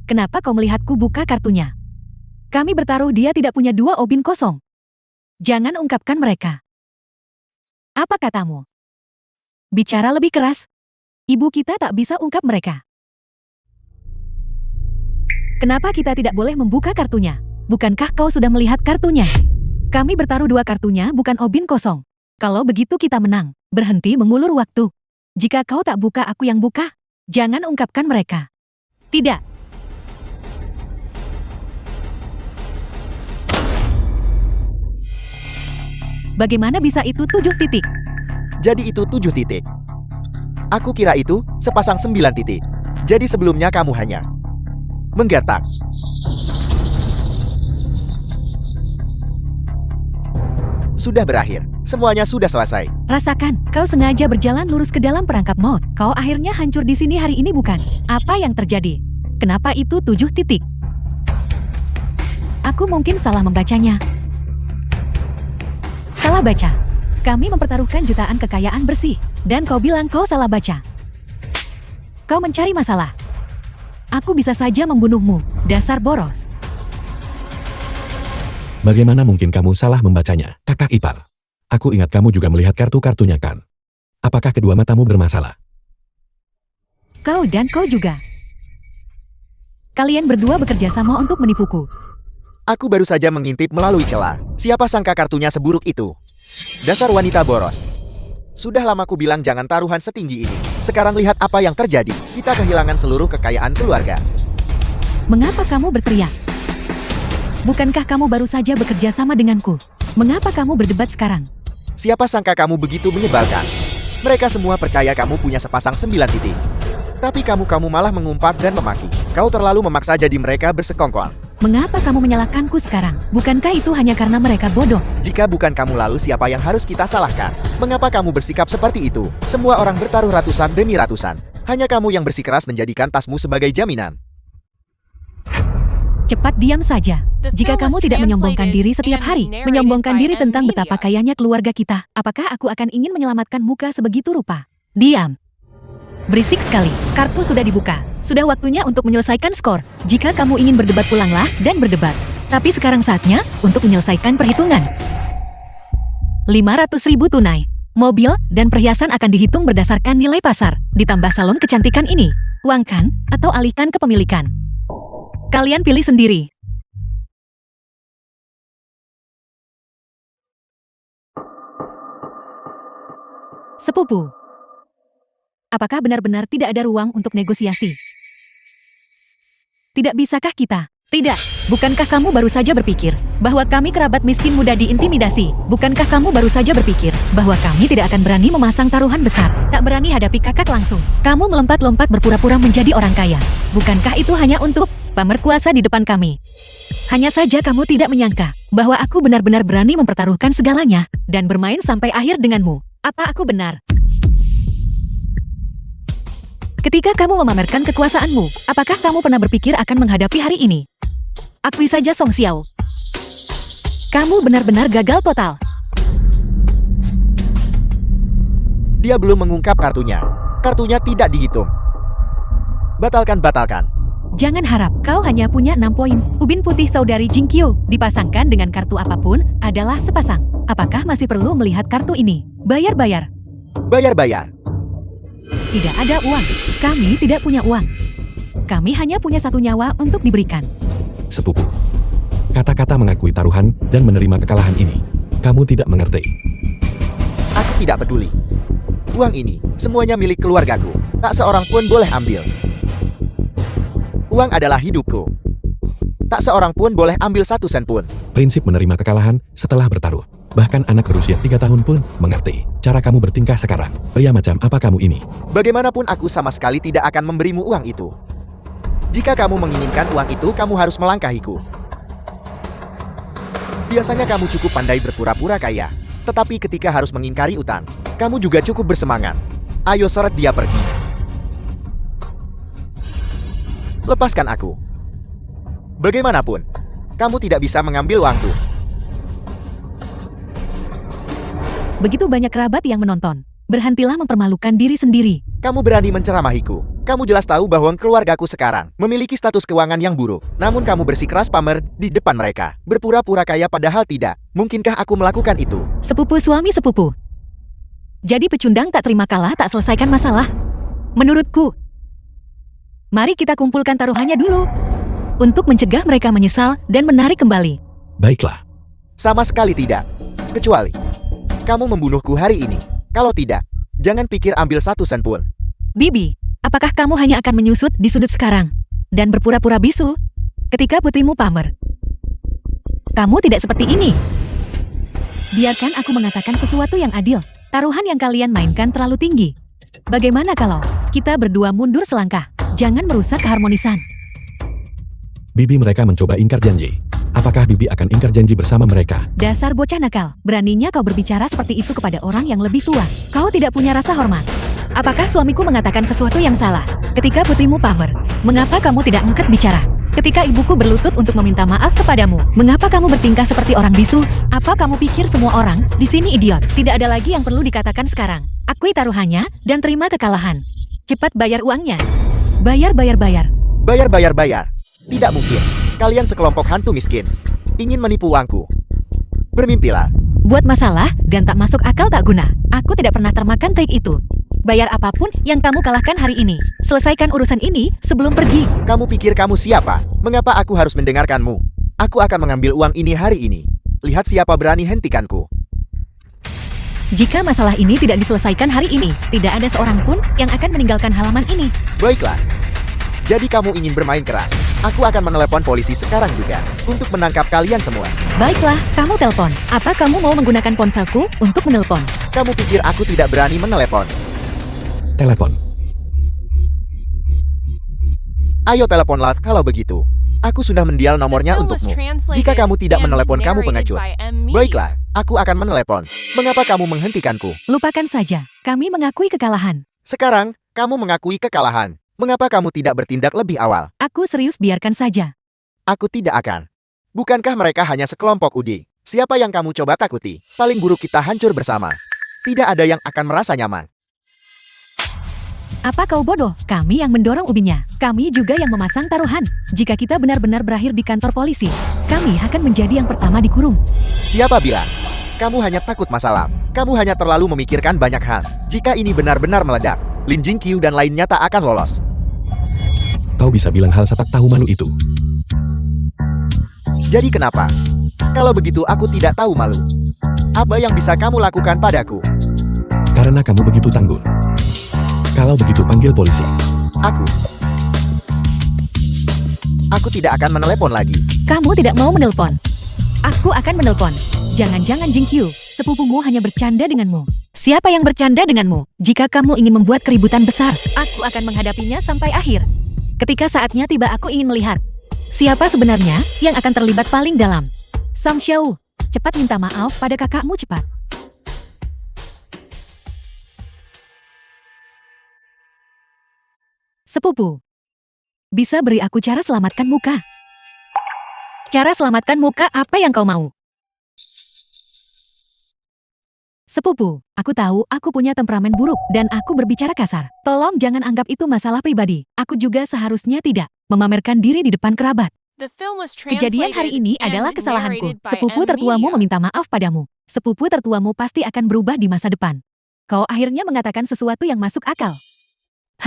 Kenapa kau melihatku buka kartunya? Kami bertaruh, dia tidak punya 2 obin kosong. Jangan ungkapkan mereka. Apa katamu? Bicara lebih keras. Ibu kita tak bisa ungkap mereka. Kenapa kita tidak boleh membuka kartunya? Bukankah kau sudah melihat kartunya? Kami bertaruh 2 kartunya, bukan obin kosong. Kalau begitu kita menang. Berhenti mengulur waktu. Jika kau tak buka, aku yang buka. Jangan ungkapkan mereka. Tidak. Bagaimana bisa itu 7 titik? Jadi itu 7 titik. Aku kira itu sepasang 9 titik. Jadi sebelumnya kamu hanya menggatak. Sudah berakhir. Semuanya sudah selesai. Rasakan, kau sengaja berjalan lurus ke dalam perangkap maut. Kau akhirnya hancur di sini hari ini, bukan? Apa yang terjadi? Kenapa itu 7 titik? Aku mungkin salah membacanya. Salah baca. Kami mempertaruhkan jutaan kekayaan bersih. Dan kau bilang kau salah baca. Kau mencari masalah. Aku bisa saja membunuhmu, dasar boros. Bagaimana mungkin kamu salah membacanya, kakak ipar? Aku ingat kamu juga melihat kartu-kartunya kan? Apakah kedua matamu bermasalah? Kau dan kau juga. Kalian berdua bekerja sama untuk menipuku. Aku baru saja mengintip melalui celah. Siapa sangka kartunya seburuk itu? Dasar wanita boros. Sudah lama ku bilang jangan taruhan setinggi ini. Sekarang lihat apa yang terjadi. Kita kehilangan seluruh kekayaan keluarga. Mengapa kamu berteriak? Bukankah kamu baru saja bekerja sama denganku? Mengapa kamu berdebat sekarang? Siapa sangka kamu begitu menyebalkan? Mereka semua percaya kamu punya sepasang 9 titik. Tapi kamu malah mengumpat dan memaki. Kau terlalu memaksa jadi mereka bersekongkol. Mengapa kamu menyalahkanku sekarang? Bukankah itu hanya karena mereka bodoh? Jika bukan kamu, lalu siapa yang harus kita salahkan? Mengapa kamu bersikap seperti itu? Semua orang bertaruh ratusan demi ratusan. Hanya kamu yang bersikeras menjadikan tasmu sebagai jaminan. Cepat diam saja. Jika kamu tidak menyombongkan diri setiap hari, menyombongkan diri tentang betapa kayanya keluarga kita, apakah aku akan ingin menyelamatkan muka sebegitu rupa? Diam. Berisik sekali. Kartu sudah dibuka. Sudah waktunya untuk menyelesaikan skor. Jika kamu ingin berdebat, pulanglah dan berdebat. Tapi sekarang saatnya untuk menyelesaikan perhitungan. 500.000 tunai. Mobil dan perhiasan akan dihitung berdasarkan nilai pasar. Ditambah salon kecantikan ini. Uangkan atau alihkan kepemilikan. Kalian pilih sendiri. Sepupu. Apakah benar-benar tidak ada ruang untuk negosiasi? Tidak bisakah kita? Tidak. Bukankah kamu baru saja berpikir bahwa kami kerabat miskin mudah diintimidasi? Bukankah kamu baru saja berpikir bahwa kami tidak akan berani memasang taruhan besar? Tak berani hadapi kakak langsung. Kamu melompat-lompat berpura-pura menjadi orang kaya. Bukankah itu hanya untuk pamer kuasa di depan kami? Hanya saja kamu tidak menyangka bahwa aku benar-benar berani mempertaruhkan segalanya dan bermain sampai akhir denganmu. Apa aku benar? Ketika kamu memamerkan kekuasaanmu, apakah kamu pernah berpikir akan menghadapi hari ini? Akui saja Song Xiao. Kamu benar-benar gagal total. Dia belum mengungkap kartunya. Kartunya tidak dihitung. Batalkan. Jangan harap kau hanya punya 6 poin. Ubin putih saudari Jingqiu dipasangkan dengan kartu apapun adalah sepasang. Apakah masih perlu melihat kartu ini? Bayar. Bayar. Tidak ada uang. Kami tidak punya uang. Kami hanya punya 1 nyawa untuk diberikan. Sepupu. Kata-kata mengakui taruhan dan menerima kekalahan ini. Kamu tidak mengerti. Aku tidak peduli. Uang ini semuanya milik keluargaku. Tak seorang pun boleh ambil. Uang adalah hidupku. Tak seorang pun boleh ambil 1 sen pun. Prinsip menerima kekalahan setelah bertaruh. Bahkan anak berusia 3 tahun pun mengerti cara kamu bertingkah sekarang. Pria macam apa kamu ini? Bagaimanapun aku sama sekali tidak akan memberimu uang itu. Jika kamu menginginkan uang itu, kamu harus melangkahiku. Biasanya kamu cukup pandai berpura-pura kaya. Tetapi ketika harus mengingkari utang, kamu juga cukup bersemangat. Ayo seret dia pergi. Lepaskan aku. Bagaimanapun, kamu tidak bisa mengambil uangku. Begitu banyak kerabat yang menonton. Berhentilah mempermalukan diri sendiri. Kamu berani menceramahiku. Kamu jelas tahu bahwa keluargaku sekarang memiliki status keuangan yang buruk. Namun kamu bersikeras pamer di depan mereka. Berpura-pura kaya padahal tidak. Mungkinkah aku melakukan itu? Sepupu suami sepupu. Jadi pecundang tak terima kalah tak selesaikan masalah. Menurutku. Mari kita kumpulkan taruhannya dulu. Untuk mencegah mereka menyesal dan menarik kembali. Baiklah. Sama sekali tidak. Kecuali kamu membunuhku hari ini. Kalau tidak, jangan pikir ambil 1 sen pun. Bibi, apakah kamu hanya akan menyusut di sudut sekarang? Dan berpura-pura bisu? Ketika putrimu pamer. Kamu tidak seperti ini. Biarkan aku mengatakan sesuatu yang adil. Taruhan yang kalian mainkan terlalu tinggi. Bagaimana kalau kita berdua mundur selangkah? Jangan merusak keharmonisan. Bibi mereka mencoba ingkar janji. Apakah Bibi akan ingkar janji bersama mereka? Dasar bocah nakal. Beraninya kau berbicara seperti itu kepada orang yang lebih tua. Kau tidak punya rasa hormat. Apakah suamiku mengatakan sesuatu yang salah? Ketika putrimu pamer, mengapa kamu tidak angkat bicara? Ketika ibuku berlutut untuk meminta maaf kepadamu, mengapa kamu bertingkah seperti orang bisu? Apa kamu pikir semua orang di sini idiot? Tidak ada lagi yang perlu dikatakan sekarang. Akui taruhannya dan terima kekalahan. Cepat bayar uangnya. Bayar. Bayar. Tidak mungkin. Kalian sekelompok hantu miskin. Ingin menipu uangku. Bermimpilah. Buat masalah dan tak masuk akal tak guna. Aku tidak pernah termakan trik itu. Bayar apapun yang kamu kalahkan hari ini. Selesaikan urusan ini sebelum pergi. Kamu pikir kamu siapa? Mengapa aku harus mendengarkanmu? Aku akan mengambil uang ini hari ini. Lihat siapa berani hentikanku. Jika masalah ini tidak diselesaikan hari ini, tidak ada seorang pun yang akan meninggalkan halaman ini. Baiklah. Jadi kamu ingin bermain keras. Aku akan menelepon polisi sekarang juga untuk menangkap kalian semua. Baiklah, kamu telepon. Apa kamu mau menggunakan ponselku untuk menelpon? Kamu pikir aku tidak berani menelepon? Telepon. Ayo teleponlah kalau begitu. Aku sudah mendial nomornya untukmu. Jika kamu tidak menelepon, kamu pengecut. Baiklah, aku akan menelepon. Mengapa kamu menghentikanku? Lupakan saja. Kami mengakui kekalahan. Sekarang, kamu mengakui kekalahan. Mengapa kamu tidak bertindak lebih awal? Aku serius, biarkan saja. Aku tidak akan. Bukankah mereka hanya sekelompok Udi? Siapa yang kamu coba takuti? Paling buruk kita hancur bersama. Tidak ada yang akan merasa nyaman. Apa kau bodoh? Kami yang mendorong ubinya. Kami juga yang memasang taruhan. Jika kita benar-benar berakhir di kantor polisi, kami akan menjadi yang pertama dikurung. Siapa bilang? Kamu hanya takut masalah. Kamu hanya terlalu memikirkan banyak hal. Jika ini benar-benar meledak, Lin Jingqiu dan lainnya tak akan lolos. Kau bisa bilang hal satak tahu malu itu. Jadi kenapa? Kalau begitu aku tidak tahu malu. Apa yang bisa kamu lakukan padaku? Karena kamu begitu tangguh. Kalau begitu panggil polisi. Aku tidak akan menelepon lagi. Kamu tidak mau menelpon. Aku akan menelpon. Jangan-jangan Jingqiu, sepupumu hanya bercanda denganmu. Siapa yang bercanda denganmu? Jika kamu ingin membuat keributan besar, aku akan menghadapinya sampai akhir. Ketika saatnya tiba, aku ingin melihat siapa sebenarnya yang akan terlibat paling dalam. Song Xiao, cepat minta maaf pada kakakmu cepat. Sepupu, bisa beri aku cara selamatkan muka? Cara selamatkan muka apa yang kau mau? Sepupu, aku tahu aku punya temperamen buruk dan aku berbicara kasar. Tolong jangan anggap itu masalah pribadi. Aku juga seharusnya tidak memamerkan diri di depan kerabat. Kejadian hari ini adalah kesalahanku. Sepupu tertuamu meminta maaf padamu. Sepupu tertuamu pasti akan berubah di masa depan. Kau akhirnya mengatakan sesuatu yang masuk akal.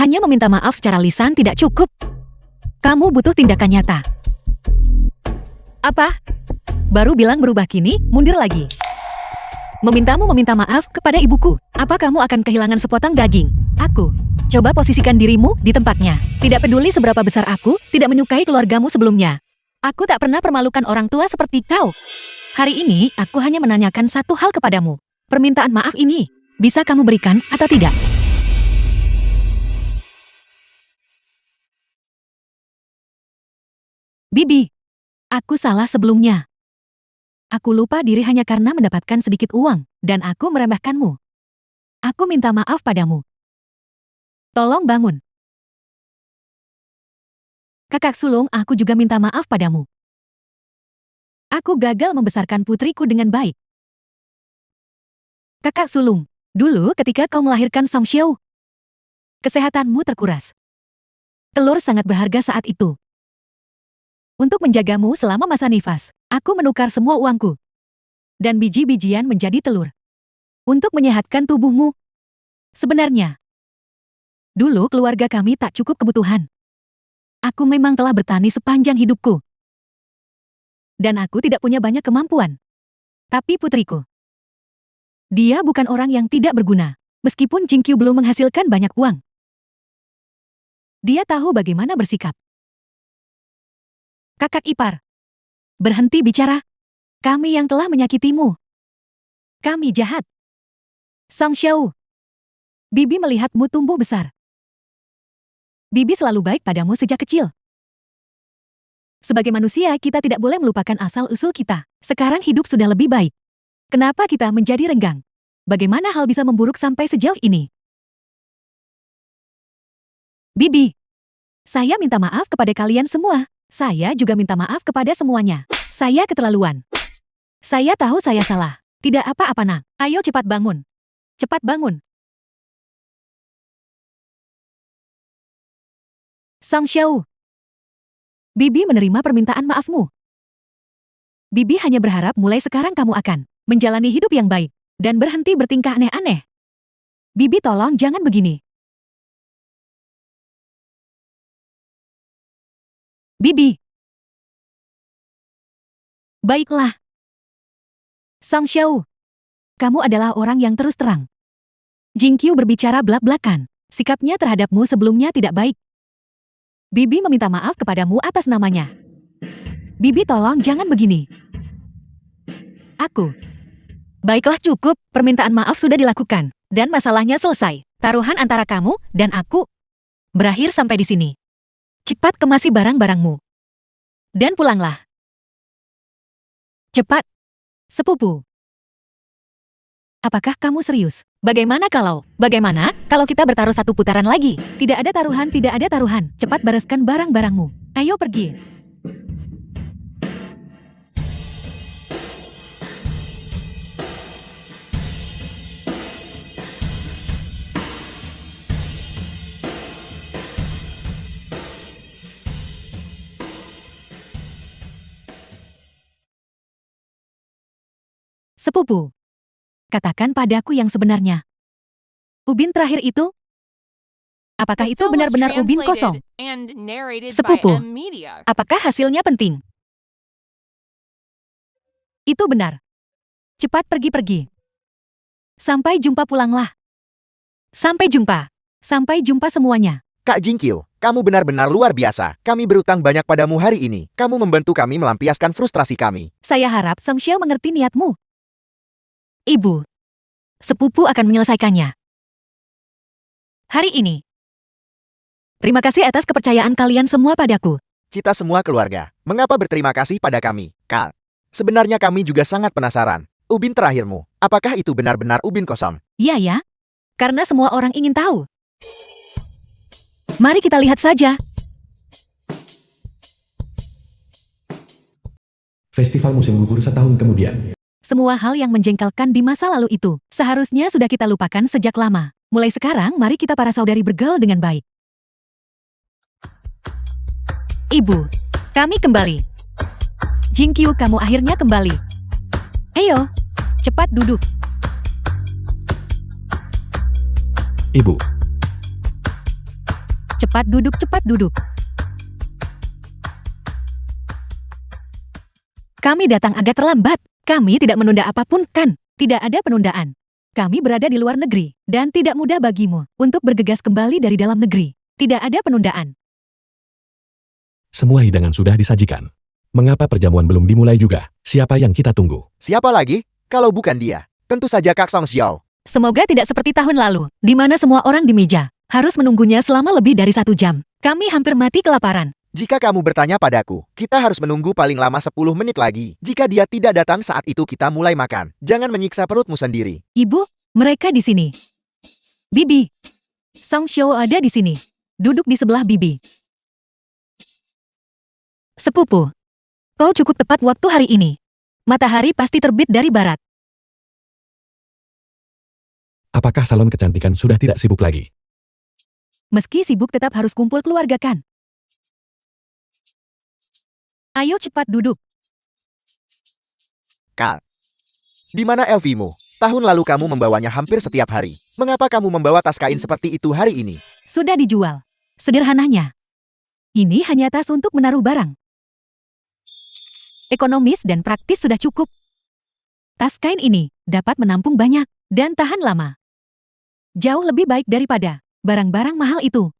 Hanya meminta maaf secara lisan tidak cukup. Kamu butuh tindakan nyata. Apa? Baru bilang berubah kini, mundur lagi. Memintamu meminta maaf kepada ibuku. Apa kamu akan kehilangan sepotong daging? Aku. Coba posisikan dirimu di tempatnya. Tidak peduli seberapa besar aku, tidak menyukai keluargamu sebelumnya. Aku tak pernah permalukan orang tua seperti kau. Hari ini, aku hanya menanyakan satu hal kepadamu. Permintaan maaf ini, bisa kamu berikan atau tidak? Bibi, aku salah sebelumnya. Aku lupa diri hanya karena mendapatkan sedikit uang, dan aku meremehkanmu. Aku minta maaf padamu. Tolong bangun. Kakak sulung, aku juga minta maaf padamu. Aku gagal membesarkan putriku dengan baik. Kakak sulung, dulu ketika kau melahirkan Song Xiao, kesehatanmu terkuras. Telur sangat berharga saat itu. Untuk menjagamu selama masa nifas, aku menukar semua uangku dan biji-bijian menjadi telur. Untuk menyehatkan tubuhmu. Sebenarnya, dulu keluarga kami tak cukup kebutuhan. Aku memang telah bertani sepanjang hidupku. Dan aku tidak punya banyak kemampuan. Tapi putriku, dia bukan orang yang tidak berguna, meskipun Jing Qiu belum menghasilkan banyak uang. Dia tahu bagaimana bersikap. Kakak ipar, berhenti bicara. Kami yang telah menyakitimu. Kami jahat. Song Xiao, Bibi melihatmu tumbuh besar. Bibi selalu baik padamu sejak kecil. Sebagai manusia, kita tidak boleh melupakan asal-usul kita. Sekarang hidup sudah lebih baik. Kenapa kita menjadi renggang? Bagaimana hal bisa memburuk sampai sejauh ini? Bibi, saya minta maaf kepada kalian semua. Saya juga minta maaf kepada semuanya. Saya keterlaluan. Saya tahu saya salah. Tidak apa-apa, Nak. Ayo cepat bangun. Cepat bangun. Song Xiao, Bibi menerima permintaan maafmu. Bibi hanya berharap mulai sekarang kamu akan menjalani hidup yang baik dan berhenti bertingkah aneh-aneh. Bibi tolong jangan begini. Bibi. Baiklah. Song Xiao, kamu adalah orang yang terus terang. Jing Qiu berbicara belak-belakan. Sikapnya terhadapmu sebelumnya tidak baik. Bibi meminta maaf kepadamu atas namanya. Bibi tolong jangan begini. Aku. Baiklah cukup, permintaan maaf sudah dilakukan. Dan masalahnya selesai. Taruhan antara kamu dan aku berakhir sampai di sini. Cepat kemasi barang-barangmu. Dan pulanglah. Cepat. Sepupu. Apakah kamu serius? Bagaimana kalau kita bertaruh satu putaran lagi? Tidak ada taruhan, tidak ada taruhan. Cepat bereskan barang-barangmu. Ayo pergi. Sepupu, katakan padaku yang sebenarnya. Ubin terakhir itu? Apakah The itu film was benar-benar ubin kosong? translated and narrated by Sepupu. M Media. Apakah hasilnya penting? Itu benar. Cepat pergi-pergi. Sampai jumpa pulanglah. Sampai jumpa. Sampai jumpa semuanya. Kak Jing Qiu, kamu benar-benar luar biasa. Kami berutang banyak padamu hari ini. Kamu membantu kami melampiaskan frustrasi kami. Saya harap Song Xiao mengerti niatmu. Ibu, sepupu akan menyelesaikannya. Hari ini. Terima kasih atas kepercayaan kalian semua padaku. Kita semua keluarga. Mengapa berterima kasih pada kami, Kak? Sebenarnya kami juga sangat penasaran. Ubin terakhirmu, apakah itu benar-benar ubin kosong? Iya ya, karena semua orang ingin tahu. Mari kita lihat saja. Festival musim gugur setahun kemudian. Semua hal yang menjengkelkan di masa lalu itu seharusnya sudah kita lupakan sejak lama. Mulai sekarang, mari kita para saudari bergaul dengan baik. Ibu, kami kembali. Jing Qiu, kamu akhirnya kembali. Ayo, cepat duduk. Ibu, Cepat duduk, cepat duduk. Kami datang agak terlambat. Kami tidak menunda apapun, kan? Tidak ada penundaan. Kami berada di luar negeri, dan tidak mudah bagimu untuk bergegas kembali dari dalam negeri. Tidak ada penundaan. semua hidangan sudah disajikan. Mengapa perjamuan belum dimulai juga? Siapa yang kita tunggu? Siapa lagi? Kalau bukan dia. Tentu saja Kak Song Xiao. Semoga tidak seperti tahun lalu, di mana semua orang di meja harus menunggunya selama lebih dari 1 jam. Kami hampir mati kelaparan. Jika kamu bertanya padaku, kita harus menunggu paling lama 10 menit lagi. Jika dia tidak datang saat itu kita mulai makan. Jangan menyiksa perutmu sendiri. Ibu, mereka di sini. Bibi. Song Xiao ada di sini. Duduk di sebelah Bibi. Sepupu. Kau cukup tepat waktu hari ini. Matahari pasti terbit dari barat. Apakah salon kecantikan sudah tidak sibuk lagi? Meski sibuk tetap harus kumpul keluarga kan? Ayo cepat duduk. Kak. Di mana Elvimu? Tahun lalu kamu membawanya hampir setiap hari. Mengapa kamu membawa tas kain seperti itu hari ini? Sudah dijual. Sederhananya. Ini hanya tas untuk menaruh barang. Ekonomis dan praktis sudah cukup. Tas kain ini dapat menampung banyak dan tahan lama. Jauh lebih baik daripada barang-barang mahal itu.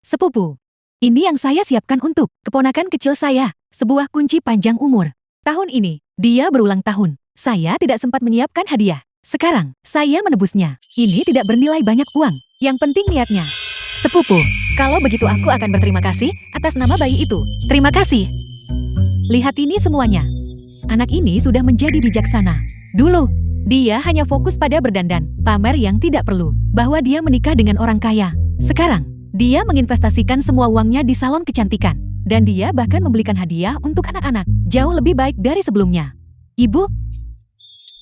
Sepupu, ini yang saya siapkan untuk keponakan kecil saya, sebuah kunci panjang umur. Tahun ini, dia berulang tahun. Saya tidak sempat menyiapkan hadiah. Sekarang, saya menebusnya. Ini tidak bernilai banyak uang. Yang penting niatnya. Sepupu, kalau begitu aku akan berterima kasih atas nama bayi itu. Terima kasih. Lihat ini semuanya. Anak ini sudah menjadi bijaksana. Dulu, dia hanya fokus pada berdandan, pamer yang tidak perlu, bahwa dia menikah dengan orang kaya. Sekarang, dia menginvestasikan semua uangnya di salon kecantikan. Dan dia bahkan membelikan hadiah untuk anak-anak, jauh lebih baik dari sebelumnya. Ibu,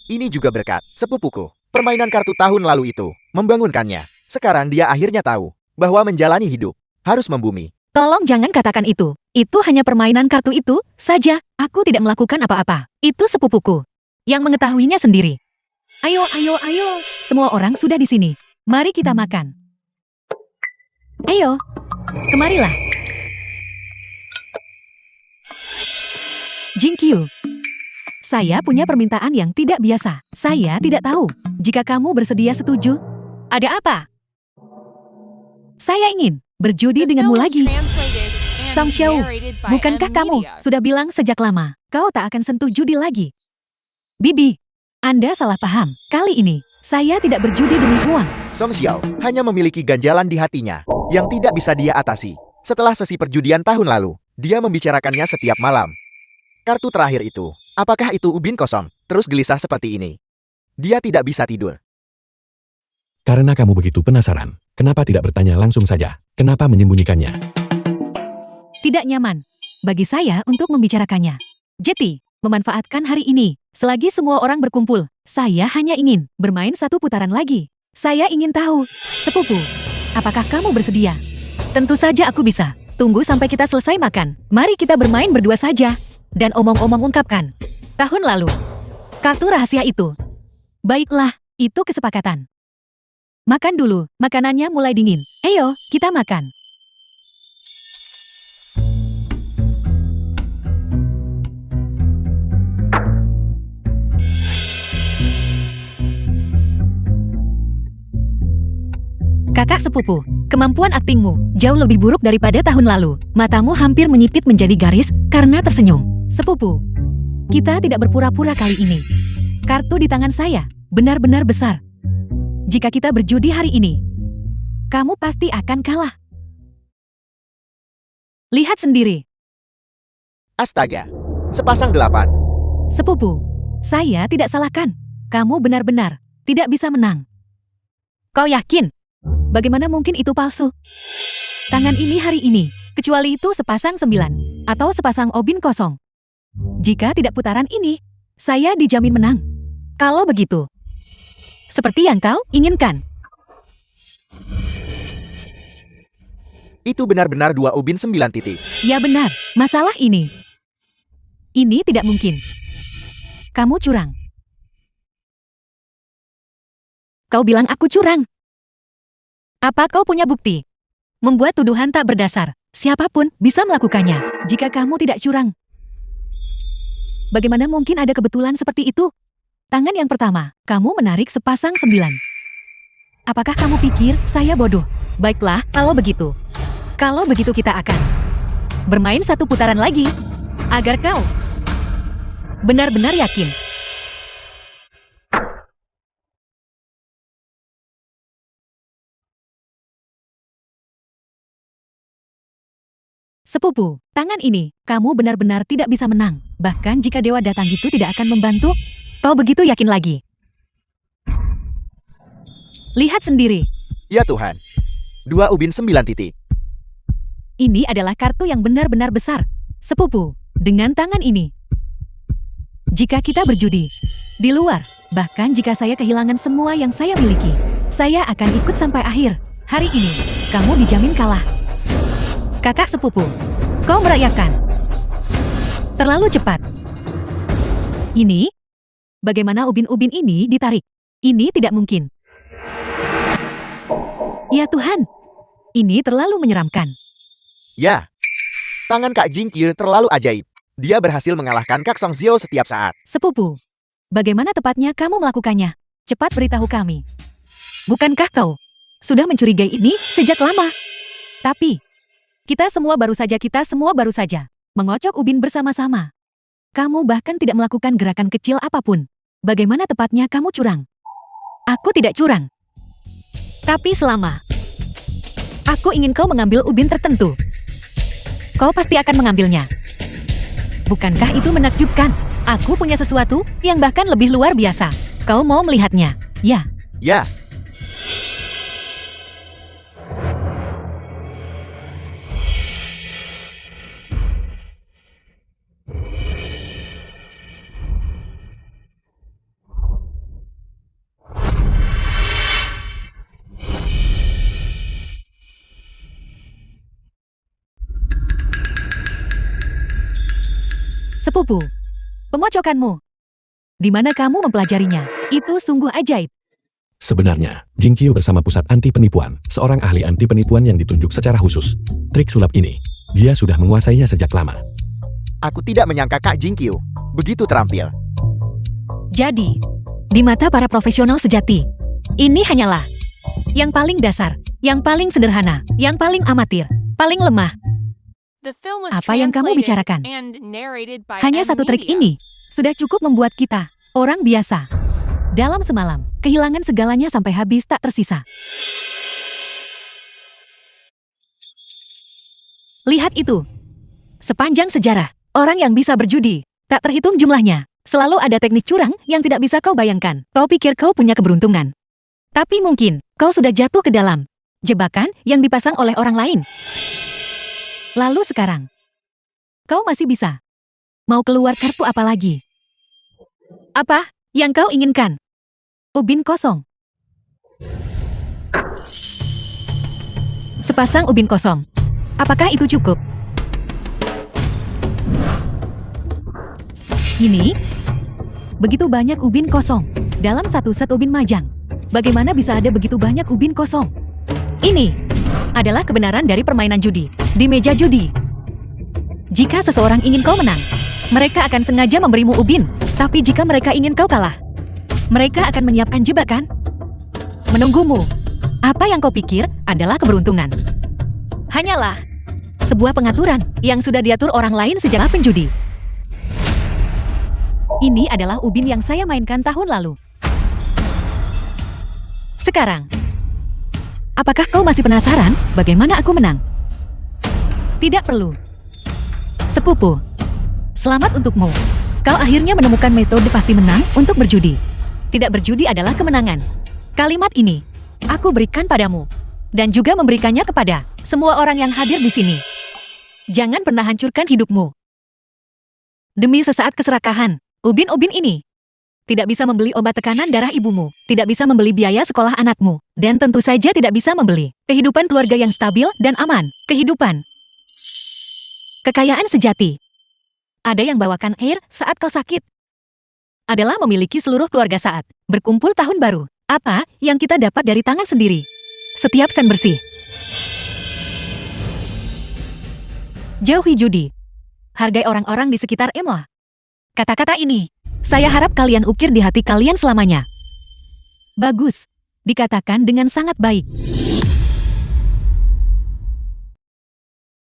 Ini juga berkat sepupuku. Permainan kartu tahun lalu itu membangunkannya. Sekarang dia akhirnya tahu bahwa menjalani hidup harus membumi. tolong jangan katakan itu. Itu hanya permainan kartu itu saja. Aku tidak melakukan apa-apa. Itu sepupuku yang mengetahuinya sendiri. Ayo, ayo, ayo. Semua orang sudah di sini. Mari kita makan. Ayo, kemarilah. Jingqiu. Saya punya permintaan yang tidak biasa. Saya tidak tahu. Jika kamu bersedia setuju. Ada apa? Saya ingin berjudi The denganmu film was lagi. translated and Song Xiao, narrated by bukankah M kamu Media. sudah bilang sejak lama, kau tak akan sentuh judi lagi? Bibi, Anda salah paham. Kali ini, saya tidak berjudi demi uang. Song Xiao hanya memiliki ganjalan di hatinya yang tidak bisa dia atasi. Setelah sesi perjudian tahun lalu, dia membicarakannya setiap malam. Kartu terakhir itu, apakah itu ubin kosong? Terus gelisah seperti ini. Dia tidak bisa tidur. Karena kamu begitu penasaran, kenapa tidak bertanya langsung saja? Kenapa menyembunyikannya? Tidak nyaman bagi saya untuk membicarakannya. Jadi, memanfaatkan hari ini, selagi semua orang berkumpul, saya hanya ingin bermain satu putaran lagi. Saya ingin tahu, sepupu, apakah kamu bersedia? Tentu saja aku bisa. Tunggu sampai kita selesai makan. Mari kita bermain berdua saja. Dan omong-omong ungkapkan. Tahun lalu. Kartu rahasia itu. Baiklah, itu kesepakatan. Makan dulu, makanannya mulai dingin. Ayo, kita makan. Kakak sepupu, kemampuan aktingmu jauh lebih buruk daripada tahun lalu. Matamu hampir menyipit menjadi garis karena tersenyum. Sepupu, kita tidak berpura-pura kali ini. Kartu di tangan saya benar-benar besar. Jika kita berjudi hari ini, kamu pasti akan kalah. Lihat sendiri. Astaga, sepasang 8. Sepupu, saya tidak salahkan. Kamu benar-benar tidak bisa menang. Kau yakin? Bagaimana mungkin itu palsu? Tangan ini hari ini, kecuali itu sepasang 9, atau sepasang obin kosong. Jika tidak putaran ini, saya dijamin menang. Kalau begitu, seperti yang kau inginkan. Itu benar-benar 2 ubin 9 titik. Ya benar, masalah ini. Ini tidak mungkin. Kamu curang. Kau bilang aku curang. Apa kau punya bukti? Membuat tuduhan tak berdasar. Siapapun bisa melakukannya. Jika kamu tidak curang. Bagaimana mungkin ada kebetulan seperti itu? Tangan yang pertama, kamu menarik sepasang 9. Apakah kamu pikir saya bodoh? Baiklah, kalau begitu. Kalau begitu kita akan bermain satu putaran lagi. Agar kau benar-benar yakin. Sepupu, tangan ini, kamu benar-benar tidak bisa menang. Bahkan jika dewa datang itu tidak akan membantu, kau begitu yakin lagi. Lihat sendiri, Ya Tuhan. 2 ubin 9 titik. ini adalah kartu yang benar-benar besar. Sepupu, dengan tangan ini. Jika kita berjudi, di luar, bahkan jika saya kehilangan semua yang saya miliki, saya akan ikut sampai akhir. Hari ini, kamu dijamin kalah. Kakak sepupu, kau merayakan. Terlalu cepat. Ini? Bagaimana ubin-ubin ini ditarik? Ini tidak mungkin. Ya Tuhan, ini terlalu menyeramkan. Ya. Tangan Kak Jingkyu terlalu ajaib. Dia berhasil mengalahkan Kak Song Zhao setiap saat. Sepupu, bagaimana tepatnya kamu melakukannya? Cepat beritahu kami. Bukankah kau sudah mencurigai ini sejak lama? Tapi, kita semua baru saja mengocok ubin bersama-sama. Kamu bahkan tidak melakukan gerakan kecil apapun. Bagaimana tepatnya kamu curang? Aku tidak curang. Tapi selama aku ingin kau mengambil ubin tertentu, kau pasti akan mengambilnya. Bukankah itu menakjubkan? Aku punya sesuatu yang bahkan lebih luar biasa. Kau mau melihatnya? Ya. Ya. Sepupu, pengocokanmu. Di mana kamu mempelajarinya? Itu sungguh ajaib. Sebenarnya, Jingkyu bersama pusat anti penipuan, seorang ahli anti penipuan yang ditunjuk secara khusus. Trik sulap ini, dia sudah menguasainya sejak lama. Aku tidak menyangka Kak Jingkyu begitu terampil. Jadi, di mata para profesional sejati, ini hanyalah yang paling dasar, yang paling sederhana, yang paling amatir, paling lemah. The film was Apa yang kamu translated bicarakan? and narrated by Hanya N satu trik Media. ini sudah cukup membuat kita, orang biasa, dalam semalam, kehilangan segalanya sampai habis tak tersisa. Lihat itu. Sepanjang sejarah, orang yang bisa berjudi, tak terhitung jumlahnya. Selalu ada teknik curang yang tidak bisa kau bayangkan. Kau pikir kau punya keberuntungan. Tapi mungkin, kau sudah jatuh ke dalam jebakan yang dipasang oleh orang lain. Lalu sekarang, kau masih bisa. Mau keluar kartu apa lagi? Apa yang kau inginkan? Ubin kosong. Sepasang ubin kosong. Apakah itu cukup? Ini? Begitu banyak ubin kosong dalam satu set ubin majang. Bagaimana bisa ada begitu banyak ubin kosong? Ini adalah kebenaran dari permainan judi di meja judi. Jika seseorang ingin kau menang, mereka akan sengaja memberimu ubin. Tapi jika mereka ingin kau kalah, mereka akan menyiapkan jebakan menunggumu. Apa yang kau pikir adalah keberuntungan hanyalah sebuah pengaturan yang sudah diatur orang lain sejak penjudi. Ini adalah ubin yang saya mainkan tahun lalu. Sekarang, apakah kau masih penasaran bagaimana aku menang? Tidak perlu. Sepupu, selamat untukmu. Kau akhirnya menemukan metode pasti menang untuk berjudi. Tidak berjudi adalah kemenangan. Kalimat ini, aku berikan padamu. Dan juga memberikannya kepada semua orang yang hadir di sini. Jangan pernah hancurkan hidupmu. Demi sesaat keserakahan, ubin-ubin ini tidak bisa membeli obat tekanan darah ibumu, tidak bisa membeli biaya sekolah anakmu, dan tentu saja tidak bisa membeli kehidupan keluarga yang stabil dan aman. Kehidupan. Kekayaan sejati. Ada yang bawakan air saat kau sakit. Adalah memiliki seluruh keluarga saat berkumpul tahun baru. Apa yang kita dapat dari tangan sendiri? Setiap sen bersih. Jauhi judi. Hargai orang-orang di sekitar Emma. Kata-kata ini, saya harap kalian ukir di hati kalian selamanya. Bagus. Dikatakan dengan sangat baik.